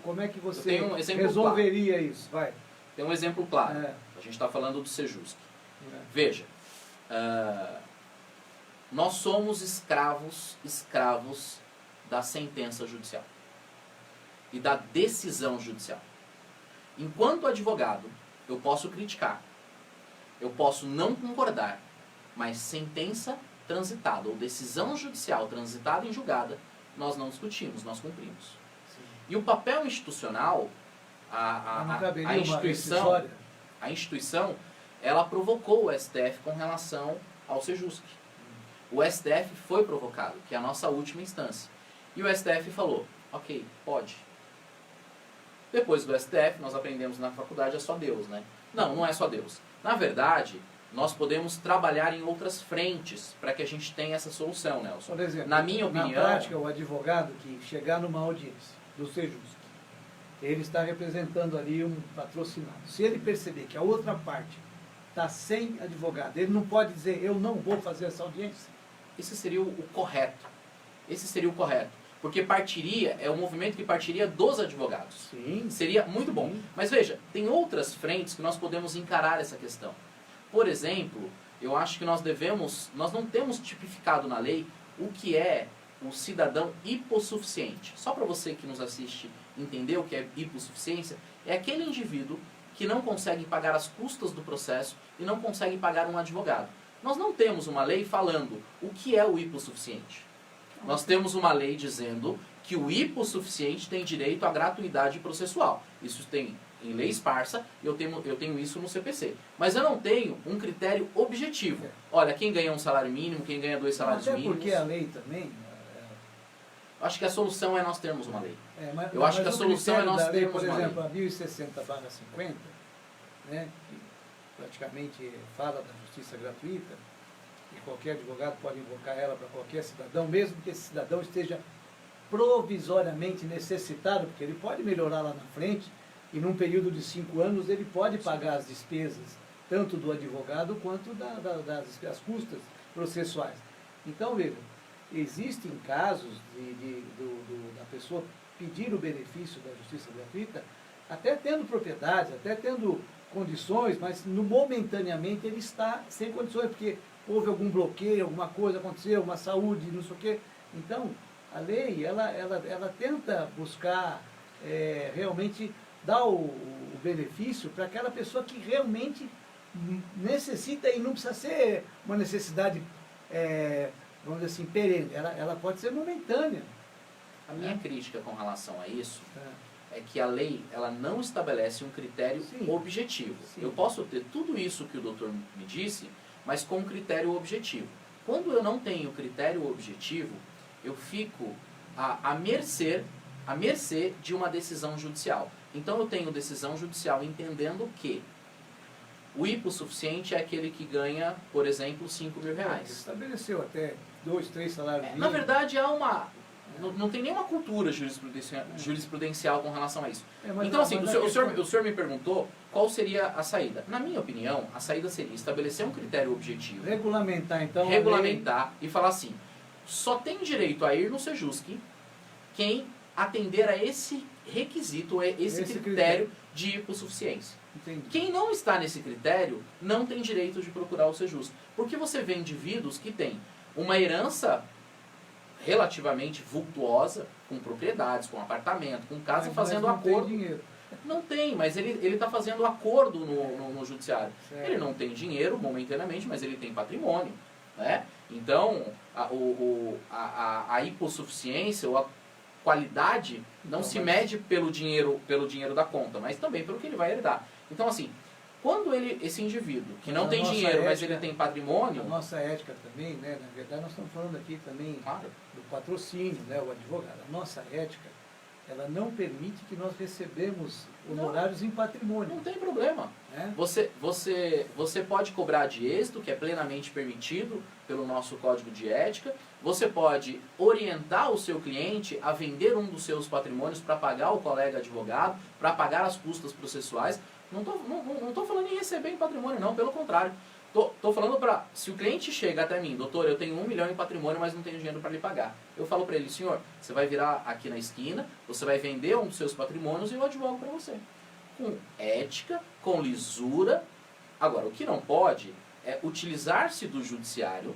como é que você resolveria isso? Vai. Tem um exemplo claro. A gente está falando do Sejusc. Veja, nós somos escravos da sentença judicial e da decisão judicial. Enquanto advogado, eu posso criticar, eu posso não concordar, mas sentença transitada ou decisão judicial transitada em julgada, nós não discutimos, nós cumprimos. Sim. E o papel institucional, a instituição, ela provocou o STF com relação ao Sejusc. O STF foi provocado, que é a nossa última instância. E o STF falou, ok, pode. Depois do STF, nós aprendemos na faculdade, é só Deus, né? Não, não é só Deus. Na verdade, nós podemos trabalhar em outras frentes para que a gente tenha essa solução, Nelson. Por exemplo, na minha opinião... Na prática, o advogado que chegar numa audiência do Sejusc, ele está representando ali um patrocinado. Se ele perceber que a outra parte está sem advogado, ele não pode dizer, eu não vou fazer essa audiência. Esse seria o correto. Esse seria o correto. Porque é um movimento que partiria dos advogados. Sim. Seria muito bom. Mas veja, tem outras frentes que nós podemos encarar essa questão. Por exemplo, eu acho que nós não temos tipificado na lei o que é o cidadão hipossuficiente. Só para você que nos assiste entender o que é hipossuficiência, é aquele indivíduo que não consegue pagar as custas do processo e não consegue pagar um advogado. Nós não temos uma lei falando o que é o hipossuficiente. Nós temos uma lei dizendo que o hipossuficiente tem direito à gratuidade processual. Isso tem em lei esparsa, e eu tenho isso no CPC. Mas eu não tenho um critério objetivo. Olha, quem ganha um salário mínimo, quem ganha 2 salários mínimos... Até porque a lei também... Acho que a solução é nós termos uma lei. Eu acho que a solução é nós termos uma lei. Por exemplo, a 1060/50, né, que praticamente fala da justiça gratuita, e qualquer advogado pode invocar ela para qualquer cidadão, mesmo que esse cidadão esteja provisoriamente necessitado, porque ele pode melhorar lá na frente, e num período de 5 anos ele pode pagar as despesas, tanto do advogado quanto das custas processuais. Então, veja, existem casos da pessoa pedir o benefício da justiça gratuita, até tendo propriedade, até tendo condições, mas momentaneamente ele está sem condições, porque houve algum bloqueio, alguma coisa aconteceu, uma saúde, não sei o quê. Então, a lei, ela tenta buscar realmente dar o benefício para aquela pessoa que realmente necessita, e não precisa ser uma necessidade, vamos dizer assim, perene, ela pode ser momentânea. A minha crítica com relação a isso é que a lei, ela não estabelece um critério objetivo. Sim. Eu posso ter tudo isso que o doutor me disse, mas com um critério objetivo. Quando eu não tenho critério objetivo, eu fico à mercê de uma decisão judicial. Então eu tenho decisão judicial entendendo que o hipossuficiente é aquele que ganha, por exemplo, R$5.000. Estabeleceu até 2, 3 salários mínimos. Na verdade, há uma... Não tem nenhuma cultura jurisprudencial com relação a isso. Então, assim, o senhor me perguntou qual seria a saída. Na minha opinião, a saída seria estabelecer um critério objetivo. Regulamentar, então. Regulamentar e falar assim, só tem direito a ir no Sejusc quem atender a esse requisito, esse critério de hipossuficiência. Entendi. Quem não está nesse critério não tem direito de procurar o Sejusc. Porque você vê indivíduos que têm uma herança relativamente vultuosa, com propriedades, com apartamento, com casa, Mas fazendo não acordo. tem dinheiro. Não tem, mas ele está fazendo acordo no judiciário. Certo. Ele não tem dinheiro momentaneamente, mas ele tem patrimônio. Né? Então, a hipossuficiência ou a qualidade não se mede pelo dinheiro da conta, mas também pelo que ele vai herdar. Então, assim, quando esse indivíduo, que não tem dinheiro, mas ele tem patrimônio... A nossa ética também, né? Na verdade, nós estamos falando aqui também do patrocínio, né? O advogado. A nossa ética, ela não permite que nós recebemos honorários em patrimônio. Não tem problema. Né? Você pode cobrar de êxito, que é plenamente permitido pelo nosso código de ética. Você pode orientar o seu cliente a vender um dos seus patrimônios para pagar o colega advogado, para pagar as custas processuais. Não estou falando em receber em patrimônio, não, pelo contrário. Estou falando para, se o cliente chega até mim, doutor, eu tenho 1 milhão em patrimônio, mas não tenho dinheiro para lhe pagar. Eu falo para ele, senhor, você vai virar aqui na esquina, você vai vender um dos seus patrimônios e eu advogo para você. Com ética, com lisura. Agora, o que não pode é utilizar-se do judiciário,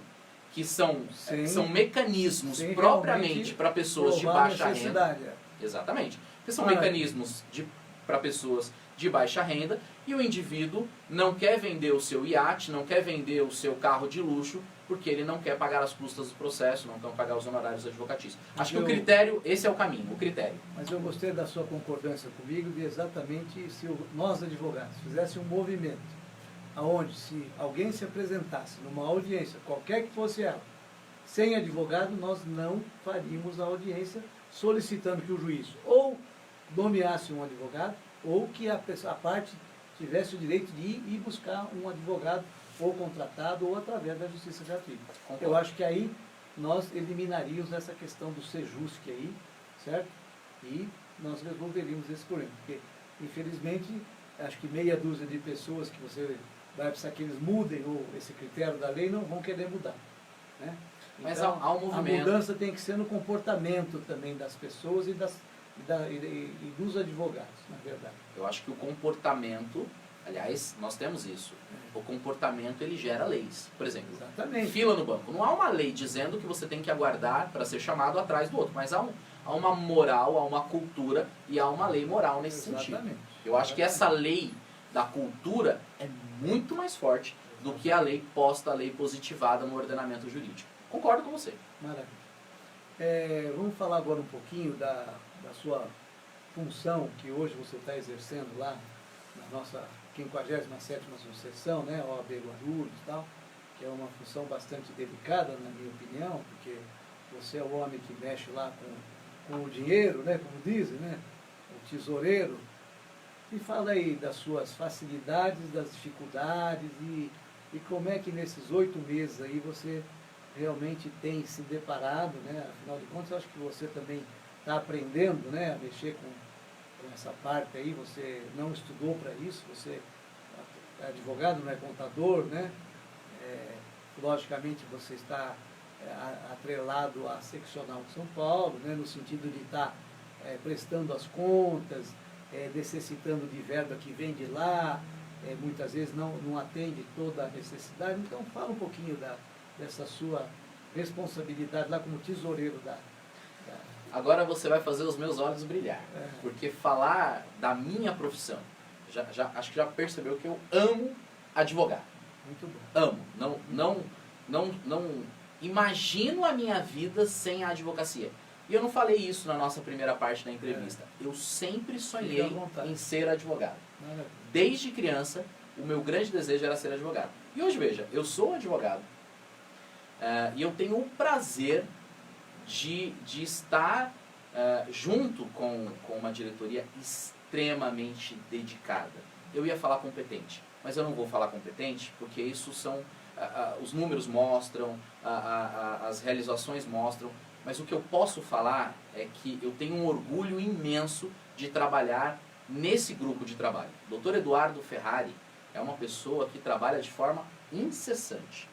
que são mecanismos propriamente para pessoas de baixa renda. Exatamente. Que são mecanismos para pessoas de baixa renda, e o indivíduo não quer vender o seu iate, não quer vender o seu carro de luxo, porque ele não quer pagar as custas do processo, não quer pagar os honorários advocatícios. Acho que o critério, esse é o caminho, o critério. Mas eu gostei da sua concordância comigo de exatamente se nós advogados fizéssemos um movimento, aonde se alguém se apresentasse numa audiência, qualquer que fosse ela, sem advogado, nós não faríamos a audiência solicitando que o juiz ou nomeasse um advogado, ou que a parte tivesse o direito de ir e buscar um advogado ou contratado ou através da justiça gratuita. Concordo. Eu acho que aí nós eliminaríamos essa questão do Sejusc aí, certo? E nós resolveríamos esse problema. Porque, infelizmente, acho que meia dúzia de pessoas que você vai precisar que eles mudem esse critério da lei não vão querer mudar. Né? Mas então, há um movimento... A mudança tem que ser no comportamento também das pessoas e dos advogados, na verdade. Eu acho que o comportamento, aliás, nós temos isso, o comportamento ele gera leis. Por exemplo, exatamente. Fila no banco. Não há uma lei dizendo que você tem que aguardar para ser chamado atrás do outro, mas há uma moral, há uma cultura e há uma lei moral nesse sentido. Eu acho que essa lei da cultura é muito mais forte do que a lei posta, a lei positivada no ordenamento jurídico. Concordo com você. Maravilha. Vamos falar agora um pouquinho da sua função que hoje você está exercendo lá na nossa 57ª sucessão, né, OAB Guarulhos e tal, que é uma função bastante delicada, na minha opinião, porque você é o homem que mexe lá com o dinheiro, né, como dizem, né, o tesoureiro. E fala aí das suas facilidades, das dificuldades e como é que nesses 8 meses aí você realmente tem se deparado, né, afinal de contas, eu acho que você também está aprendendo, né, a mexer com essa parte aí, você não estudou para isso, você é advogado, não é contador, né? Logicamente você está atrelado à seccional de São Paulo, né, no sentido de estar prestando as contas, necessitando de verba que vem de lá, muitas vezes não atende toda a necessidade. Então, fala um pouquinho dessa sua responsabilidade lá como tesoureiro da... Agora você vai fazer os meus olhos brilhar, porque falar da minha profissão, acho que já percebeu que eu amo advogar. Muito bom. Amo. Não imagino a minha vida sem a advocacia. E eu não falei isso na nossa primeira parte da entrevista. Eu sempre sonhei em ser advogado. Desde criança, o meu grande desejo era ser advogado. E hoje, veja, eu sou advogado. E eu tenho o prazer de estar junto com uma diretoria extremamente dedicada. Eu ia falar competente, mas eu não vou falar competente, porque isso são... os números mostram, as realizações mostram, mas o que eu posso falar é que eu tenho um orgulho imenso de trabalhar nesse grupo de trabalho. O Dr. Eduardo Ferrari é uma pessoa que trabalha de forma incessante.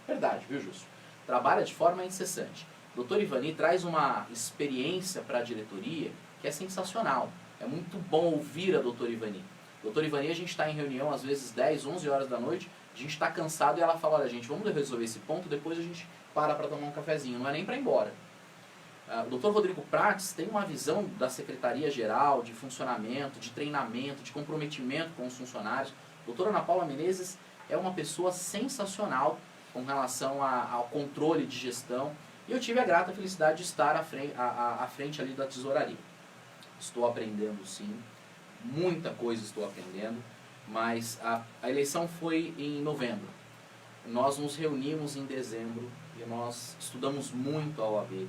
Verdade, viu, Júcio? Trabalha de forma incessante. O Dr. Ivani traz uma experiência para a diretoria que é sensacional. É muito bom ouvir a Dr. Ivani. Dr. Ivani, a gente está em reunião às vezes 10, 11 horas da noite, a gente está cansado e ela fala, olha gente, vamos resolver esse ponto, depois a gente para tomar um cafezinho, não é nem para ir embora. O Dr. Rodrigo Prates tem uma visão da Secretaria-Geral, de funcionamento, de treinamento, de comprometimento com os funcionários. A doutora Ana Paula Menezes é uma pessoa sensacional com relação ao controle de gestão. E eu tive a grata felicidade de estar à frente ali da tesouraria. Estou aprendendo sim, muita coisa estou aprendendo, mas a eleição foi em novembro. Nós nos reunimos em dezembro e nós estudamos muito a OAB.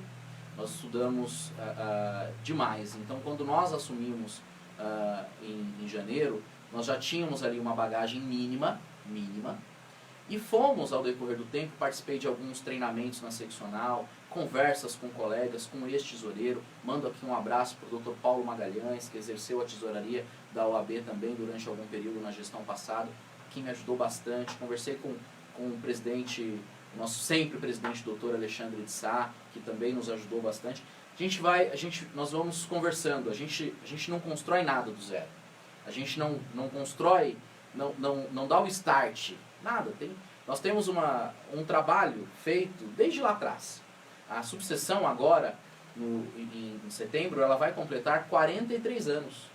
Nós estudamos demais. Então, quando nós assumimos em janeiro, nós já tínhamos ali uma bagagem mínima, e fomos, ao decorrer do tempo, participei de alguns treinamentos na seccional, conversas com colegas, com o ex-tesoureiro. Mando aqui um abraço para o Dr. Paulo Magalhães, que exerceu a tesouraria da OAB também durante algum período na gestão passada, que me ajudou bastante. Conversei com o presidente, nosso sempre presidente, Dr. Alexandre de Sá, que também nos ajudou bastante. Nós vamos conversando, a gente não constrói nada do zero. A gente não constrói, não dá o start, nada. Nós temos um trabalho feito desde lá atrás. A subseção agora, em setembro, ela vai completar 43 anos.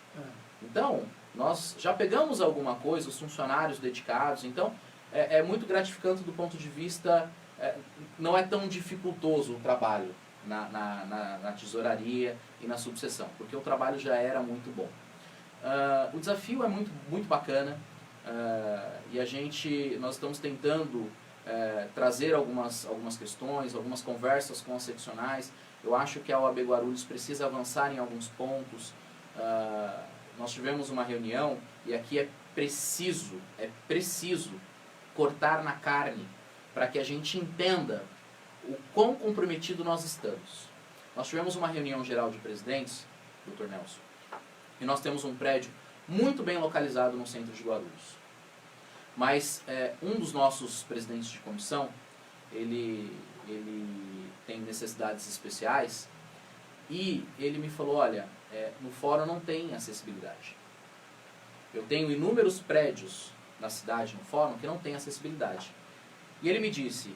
Então, nós já pegamos alguma coisa, os funcionários dedicados, então é muito gratificante do ponto de vista, não é tão dificultoso o trabalho na tesouraria e na subseção, porque o trabalho já era muito bom. O desafio é muito, muito bacana, e nós estamos tentando trazer algumas questões, algumas conversas com as seccionais. Eu acho que a OAB Guarulhos precisa avançar em alguns pontos. Nós tivemos uma reunião e aqui é preciso cortar na carne para que a gente entenda o quão comprometido nós estamos. Nós tivemos uma reunião geral de presidentes, Dr. Nelson, e nós temos um prédio muito bem localizado no centro de Guarulhos. Mas um dos nossos presidentes de comissão, ele tem necessidades especiais e ele me falou, olha, no fórum não tem acessibilidade. Eu tenho inúmeros prédios na cidade, no fórum, que não tem acessibilidade. E ele me disse,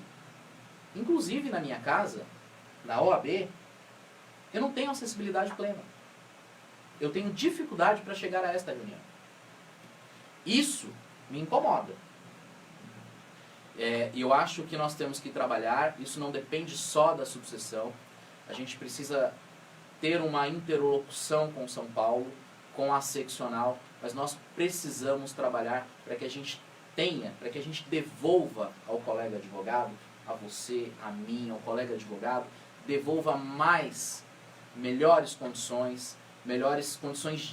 inclusive na minha casa, na OAB, eu não tenho acessibilidade plena. Eu tenho dificuldade para chegar a esta reunião. Isso me incomoda. E eu acho que nós temos que trabalhar, isso não depende só da subseção, a gente precisa ter uma interlocução com São Paulo, com a seccional, mas nós precisamos trabalhar para que a gente para que a gente devolva ao colega advogado, a você, a mim, ao colega advogado, devolva melhores condições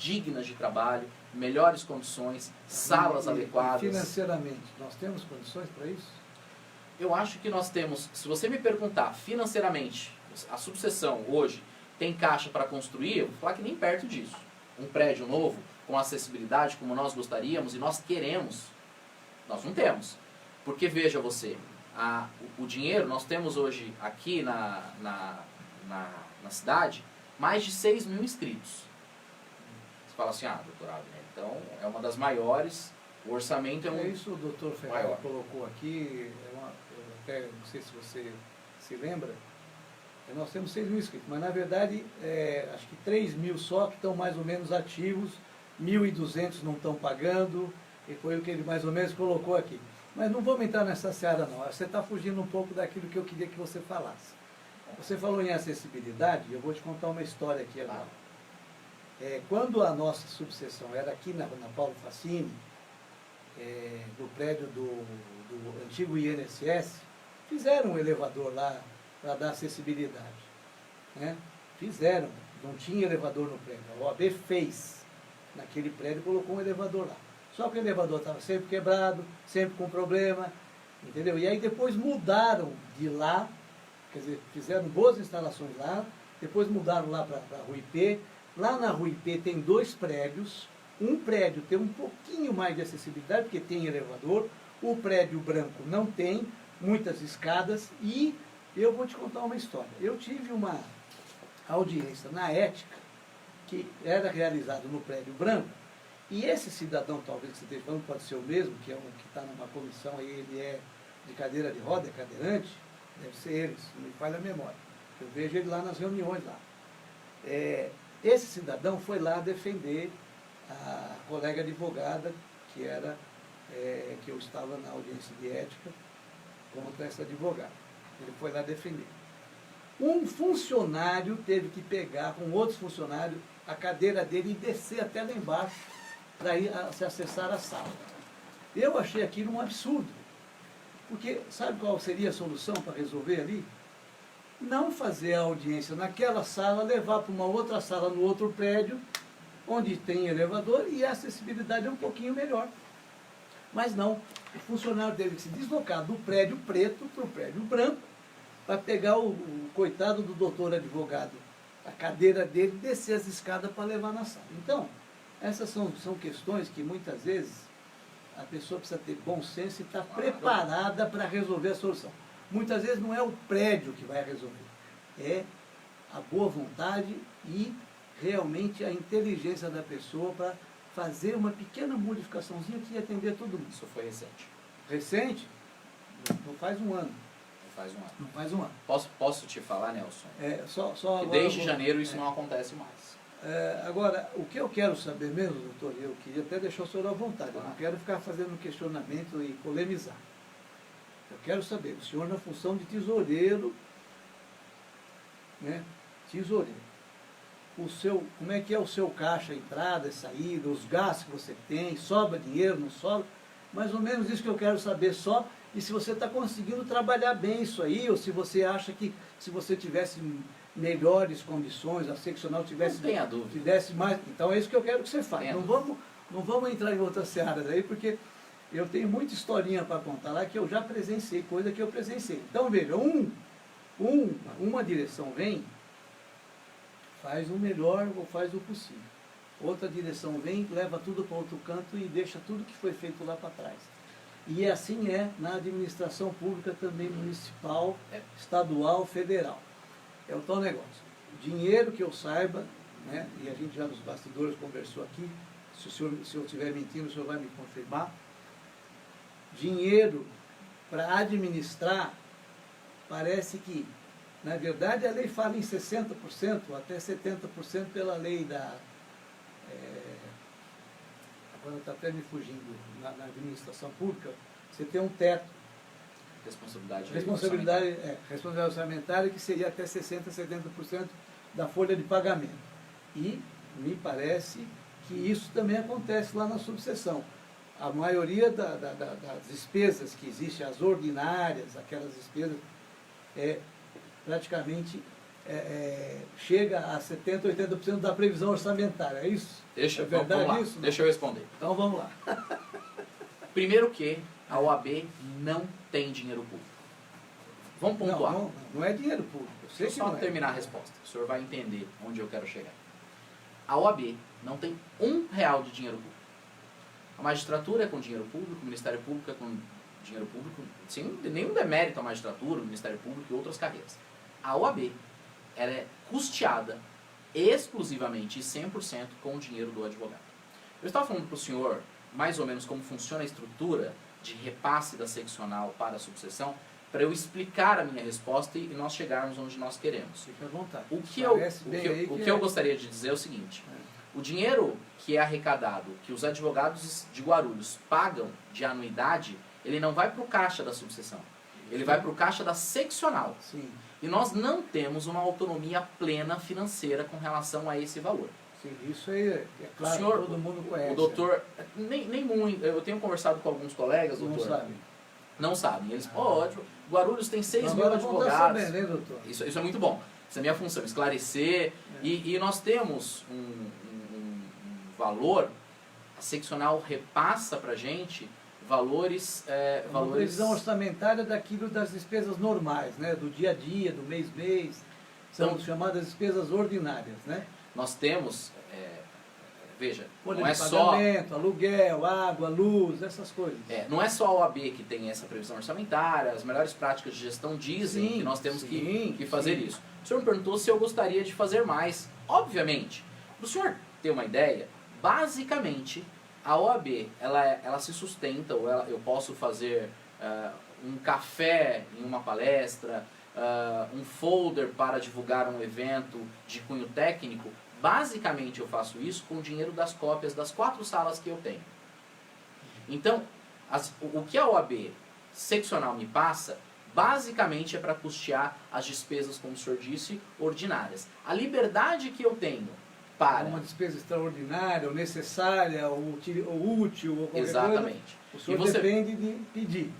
dignas de trabalho, melhores condições, salas adequadas. E financeiramente, nós temos condições para isso? Eu acho que nós temos, se você me perguntar financeiramente, a subseção hoje tem caixa para construir, eu vou falar que nem perto disso. Um prédio novo, com acessibilidade como nós gostaríamos e nós queremos, nós não temos. Porque veja você, o dinheiro, nós temos hoje aqui na cidade mais de 6 mil inscritos. Você fala assim, doutor Abner, então é uma das maiores O orçamento é um... É isso o doutor Ferrari maior. colocou aqui, eu até não sei se você se lembra, nós temos 6 mil inscritos, mas na verdade acho que 3 mil só que estão mais ou menos ativos, 1.200 não estão pagando, e foi o que ele mais ou menos colocou aqui. Mas não vamos entrar nessa seara não, você está fugindo um pouco daquilo que eu queria que você falasse. Você falou em acessibilidade, eu vou te contar uma história aqui agora. Quando a nossa subseção era aqui na Paulo Facini, no prédio do antigo INSS, fizeram um elevador lá para dar acessibilidade. Né? Fizeram, não tinha elevador no prédio. A OAB fez naquele prédio, colocou um elevador lá. Só que o elevador estava sempre quebrado, sempre com problema, entendeu? E aí depois mudaram de lá, quer dizer, fizeram boas instalações lá, depois mudaram lá para a Rua IP. Lá na Rua IP tem 2 prédios, um prédio tem um pouquinho mais de acessibilidade, porque tem elevador, o prédio branco não tem, muitas escadas, e eu vou te contar uma história. Eu tive uma audiência na ética, que era realizada no prédio branco, e esse cidadão, talvez que você esteja falando, pode ser o mesmo, que é um que está numa comissão aí, ele é de cadeira de roda, é cadeirante, deve ser ele, se não me falha a memória. Eu vejo ele lá nas reuniões lá. Esse cidadão foi lá defender a colega advogada, que eu estava na audiência de ética contra essa advogada. Ele foi lá defender. Um funcionário teve que pegar com outros funcionários a cadeira dele e descer até lá embaixo para ir se acessar a sala. Eu achei aquilo um absurdo. Porque sabe qual seria a solução para resolver ali? Não fazer a audiência naquela sala, levar para uma outra sala no outro prédio, onde tem elevador e a acessibilidade é um pouquinho melhor. Mas não, o funcionário teve que se deslocar do prédio preto para o prédio branco para pegar o coitado do doutor advogado, a cadeira dele, descer as escadas para levar na sala. Então, essas são questões que muitas vezes a pessoa precisa ter bom senso e estar preparada para resolver a solução. Muitas vezes não é o prédio que vai resolver, é a boa vontade e realmente a inteligência da pessoa para fazer uma pequena modificaçãozinha que ia atender todo mundo. Isso foi recente. Recente? Não faz um ano. Não faz um ano. Não faz um ano. Posso te falar, Nelson? Só que agora desde janeiro isso não acontece mais. Agora, o que eu quero saber mesmo, doutor, eu queria até deixar o senhor à vontade, eu não quero ficar fazendo questionamento e polemizar. Eu quero saber, o senhor na função de tesoureiro, né? Tesoureiro. Como é que é o seu caixa, entrada e saída, os gastos que você tem, sobra dinheiro, não sobra? Mais ou menos isso que eu quero saber só, e se você está conseguindo trabalhar bem isso aí, ou se você acha que se você tivesse melhores condições, a seccional tivesse mais. Então é isso que eu quero que você faça. Não vamos entrar em outras searas aí, porque eu tenho muita historinha para contar lá que eu já presenciei, coisa que eu presenciei. Então veja, uma direção vem, faz o melhor ou faz o possível. Outra direção vem, leva tudo para outro canto e deixa tudo que foi feito lá para trás. E assim é na administração pública também municipal, estadual, federal. É o tal negócio. Dinheiro que eu saiba, né, e a gente já nos bastidores conversou aqui, se eu estiver mentindo, o senhor vai me confirmar. Dinheiro para administrar, parece que, na verdade, a lei fala em 60%, até 70% pela lei da... agora está até me fugindo, na administração pública, você tem um teto. Responsabilidade orçamentária, que seria até 60%, 70% da folha de pagamento. E me parece que isso também acontece lá na subseção. A maioria das despesas que existem, as ordinárias, aquelas despesas, praticamente chega a 70%, 80% da previsão orçamentária. É isso? É verdade isso? Deixa eu responder. Então vamos lá. Primeiro que a OAB não tem dinheiro público. Vamos pontuar. Não é dinheiro público. Deixa eu só terminar a resposta. O senhor vai entender onde eu quero chegar. A OAB não tem R$1 de dinheiro público. A magistratura é com dinheiro público, o Ministério Público é com dinheiro público, sem nenhum demérito à magistratura, o Ministério Público e outras carreiras. A OAB, ela é custeada exclusivamente e 100% com o dinheiro do advogado. Eu estava falando para o senhor mais ou menos como funciona a estrutura de repasse da seccional para a subseção, para eu explicar a minha resposta e nós chegarmos onde nós queremos. Fica à vontade. O que eu gostaria de dizer é o seguinte: o dinheiro que é arrecadado, que os advogados de Guarulhos pagam de anuidade, ele não vai para o caixa da subseção, ele vai para o caixa da seccional. Sim. E nós não temos uma autonomia plena financeira com relação a esse valor. Sim, isso aí é claro, senhor, todo mundo conhece. O doutor, nem muito, eu tenho conversado com alguns colegas, doutor. Não sabem. Não sabem. Eles, Guarulhos tem 6 mil Agora advogados. Sabendo, hein, doutor? Isso é muito bom. Isso é minha função, esclarecer. E nós temos um valor, a seccional repassa para a gente valores... Uma previsão orçamentária daquilo das despesas normais, né? Do dia a dia, do mês. São Então, chamadas despesas ordinárias, né? Nós temos, veja, Folha não é de só... pagamento, aluguel, água, luz, essas coisas. Não é só a OAB que tem essa previsão orçamentária, as melhores práticas de gestão dizem que nós temos que fazer isso. O senhor me perguntou se eu gostaria de fazer mais. Obviamente, para o senhor ter uma ideia, basicamente a OAB ela se sustenta, ou eu posso fazer um café em uma palestra, um folder para divulgar um evento de cunho técnico. Basicamente eu faço isso com o dinheiro das cópias das 4 salas que eu tenho. Então, o que a OAB seccional me passa, basicamente é para custear as despesas, como o senhor disse, ordinárias. A liberdade que eu tenho para... Uma despesa extraordinária, ou necessária, ou útil, ou qualquer Exatamente. coisa, o senhor depende de pedir.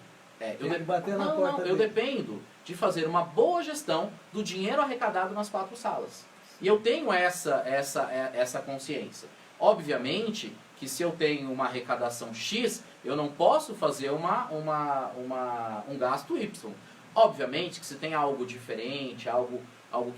Eu dependo de fazer uma boa gestão do dinheiro arrecadado nas 4 salas. E eu tenho essa consciência. Obviamente que se eu tenho uma arrecadação X, eu não posso fazer um gasto Y. Obviamente que se tem algo diferente, algo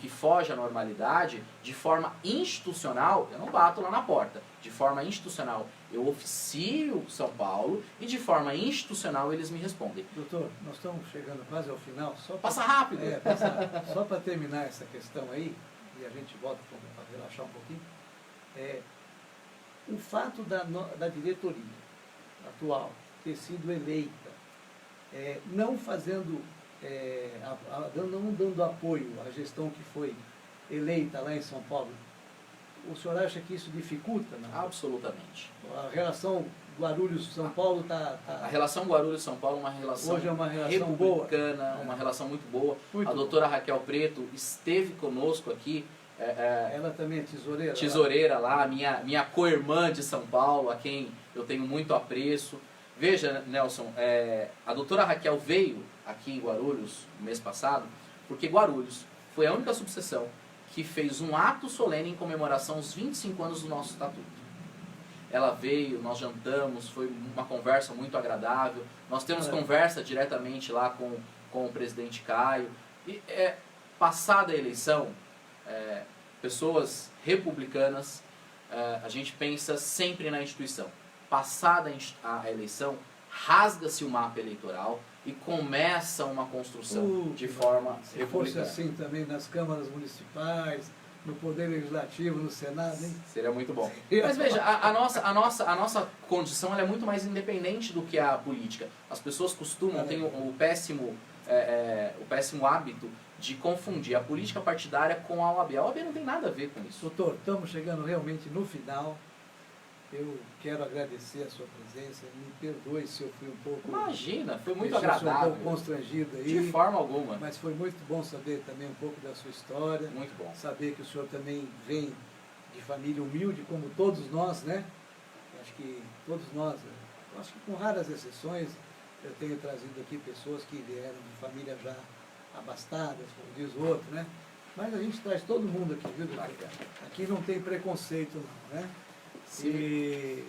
que foge à normalidade, de forma institucional, eu não bato lá na porta. De forma institucional, eu oficio São Paulo e de forma institucional eles me respondem. Doutor, nós estamos chegando quase ao final. Passa rápido! Só para terminar essa questão aí, e a gente volta para relaxar um pouquinho, o fato da diretoria atual ter sido eleita, não fazendo, não dando apoio à gestão que foi eleita lá em São Paulo, o senhor acha que isso dificulta? Não? Absolutamente. A relação Guarulhos-São Paulo está... A relação Guarulhos-São Paulo é uma relação, hoje é uma relação republicana, boa. Uma relação muito boa. Muito a doutora Raquel Preto esteve conosco aqui. Ela também é tesoureira? Tesoureira lá, minha co-irmã de São Paulo, a quem eu tenho muito apreço. Veja, Nelson, a doutora Raquel veio aqui em Guarulhos no mês passado, porque Guarulhos foi a única subseção que fez um ato solene em comemoração aos 25 anos do nosso estatuto. Ela veio, nós jantamos, foi uma conversa muito agradável. Nós temos conversa diretamente lá com o presidente Caio. E passada a eleição, pessoas republicanas, a gente pensa sempre na instituição. Passada a eleição, rasga-se o mapa eleitoral e começa uma construção de forma republicana. Se fosse assim também nas câmaras municipais, no Poder Legislativo, no Senado, hein? Seria muito bom. Mas veja, a nossa condição ela é muito mais independente do que a política. As pessoas costumam, têm o péssimo hábito de confundir a política partidária com a OAB. A OAB não tem nada a ver com isso. Doutor, estamos chegando realmente no final. Eu quero agradecer a sua presença. Me perdoe se eu fui um pouco... Imagina, foi muito agradável. agradável. Um pouco constrangido aí. De forma alguma. Mas foi muito bom saber também um pouco da sua história. Muito bom. Saber que o senhor também vem de família humilde, como todos nós, né? Acho que todos nós, acho que com raras exceções, eu tenho trazido aqui pessoas que vieram de família já abastadas, como diz o outro, né? Mas a gente traz todo mundo aqui, viu, doutor? Aqui não tem preconceito, não, né? Sim. E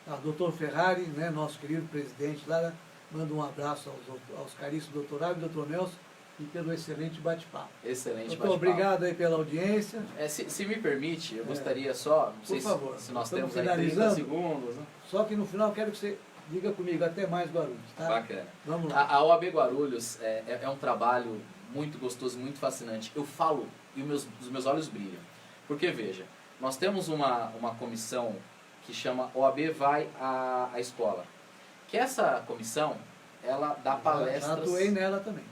o doutor Ferrari, né, nosso querido presidente lá, manda um abraço aos caríssimos doutor Ábio e doutor Nelson e pelo excelente bate-papo. Excelente doutor, bate-papo. obrigado aí pela audiência. Se me permite, eu gostaria só, não sei se nós temos aí 30 segundos. Né? Só que no final eu quero que você diga comigo, até mais Guarulhos, tá? Bacana. Vamos lá. A OAB Guarulhos é um trabalho muito gostoso, muito fascinante. Eu falo e os meus olhos brilham. Porque, veja, nós temos uma comissão que chama OAB Vai à Escola. Que essa comissão, ela dá palestras... Já atuei nela também.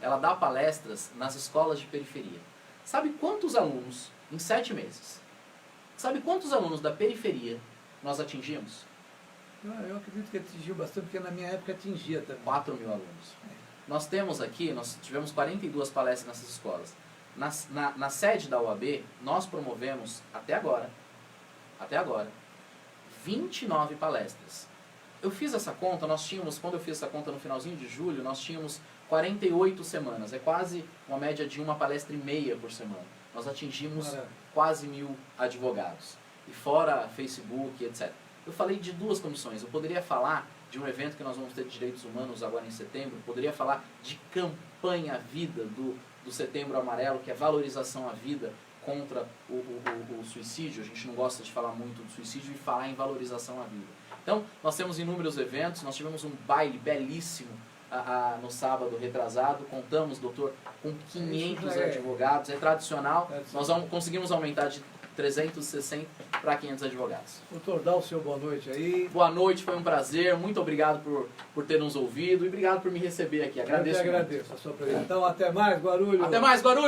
Ela dá palestras nas escolas de periferia. Sabe quantos alunos, em 7 meses, sabe quantos alunos da periferia nós atingimos? Eu acredito que atingiu bastante, porque na minha época atingia também. 4 mil alunos. Nós temos aqui, nós tivemos 42 palestras nessas escolas. Na sede da UAB, nós promovemos, até agora, 29 palestras. Eu fiz essa conta, quando eu fiz essa conta no finalzinho de julho, nós tínhamos 48 semanas. É quase uma média de uma palestra e meia por semana. Nós atingimos quase 1.000 advogados. E fora Facebook, etc. Eu falei de 2 comissões. Eu poderia falar de um evento que nós vamos ter de direitos humanos agora em setembro. Eu poderia falar de campanha vida do Setembro Amarelo, que é valorização à vida contra o suicídio. A gente não gosta de falar muito do suicídio e falar em valorização à vida. Então, nós temos inúmeros eventos. Nós tivemos um baile belíssimo no sábado retrasado. Contamos, doutor, com 500 advogados. É tradicional. Nós conseguimos aumentar de 360 para 500 advogados. Doutor, dá o seu boa noite aí. Boa noite, foi um prazer. Muito obrigado por ter nos ouvido e obrigado por me receber aqui. Agradeço. Eu que agradeço a sua presença. Então, até mais, Guarulhos. Até mais, Guarulhos.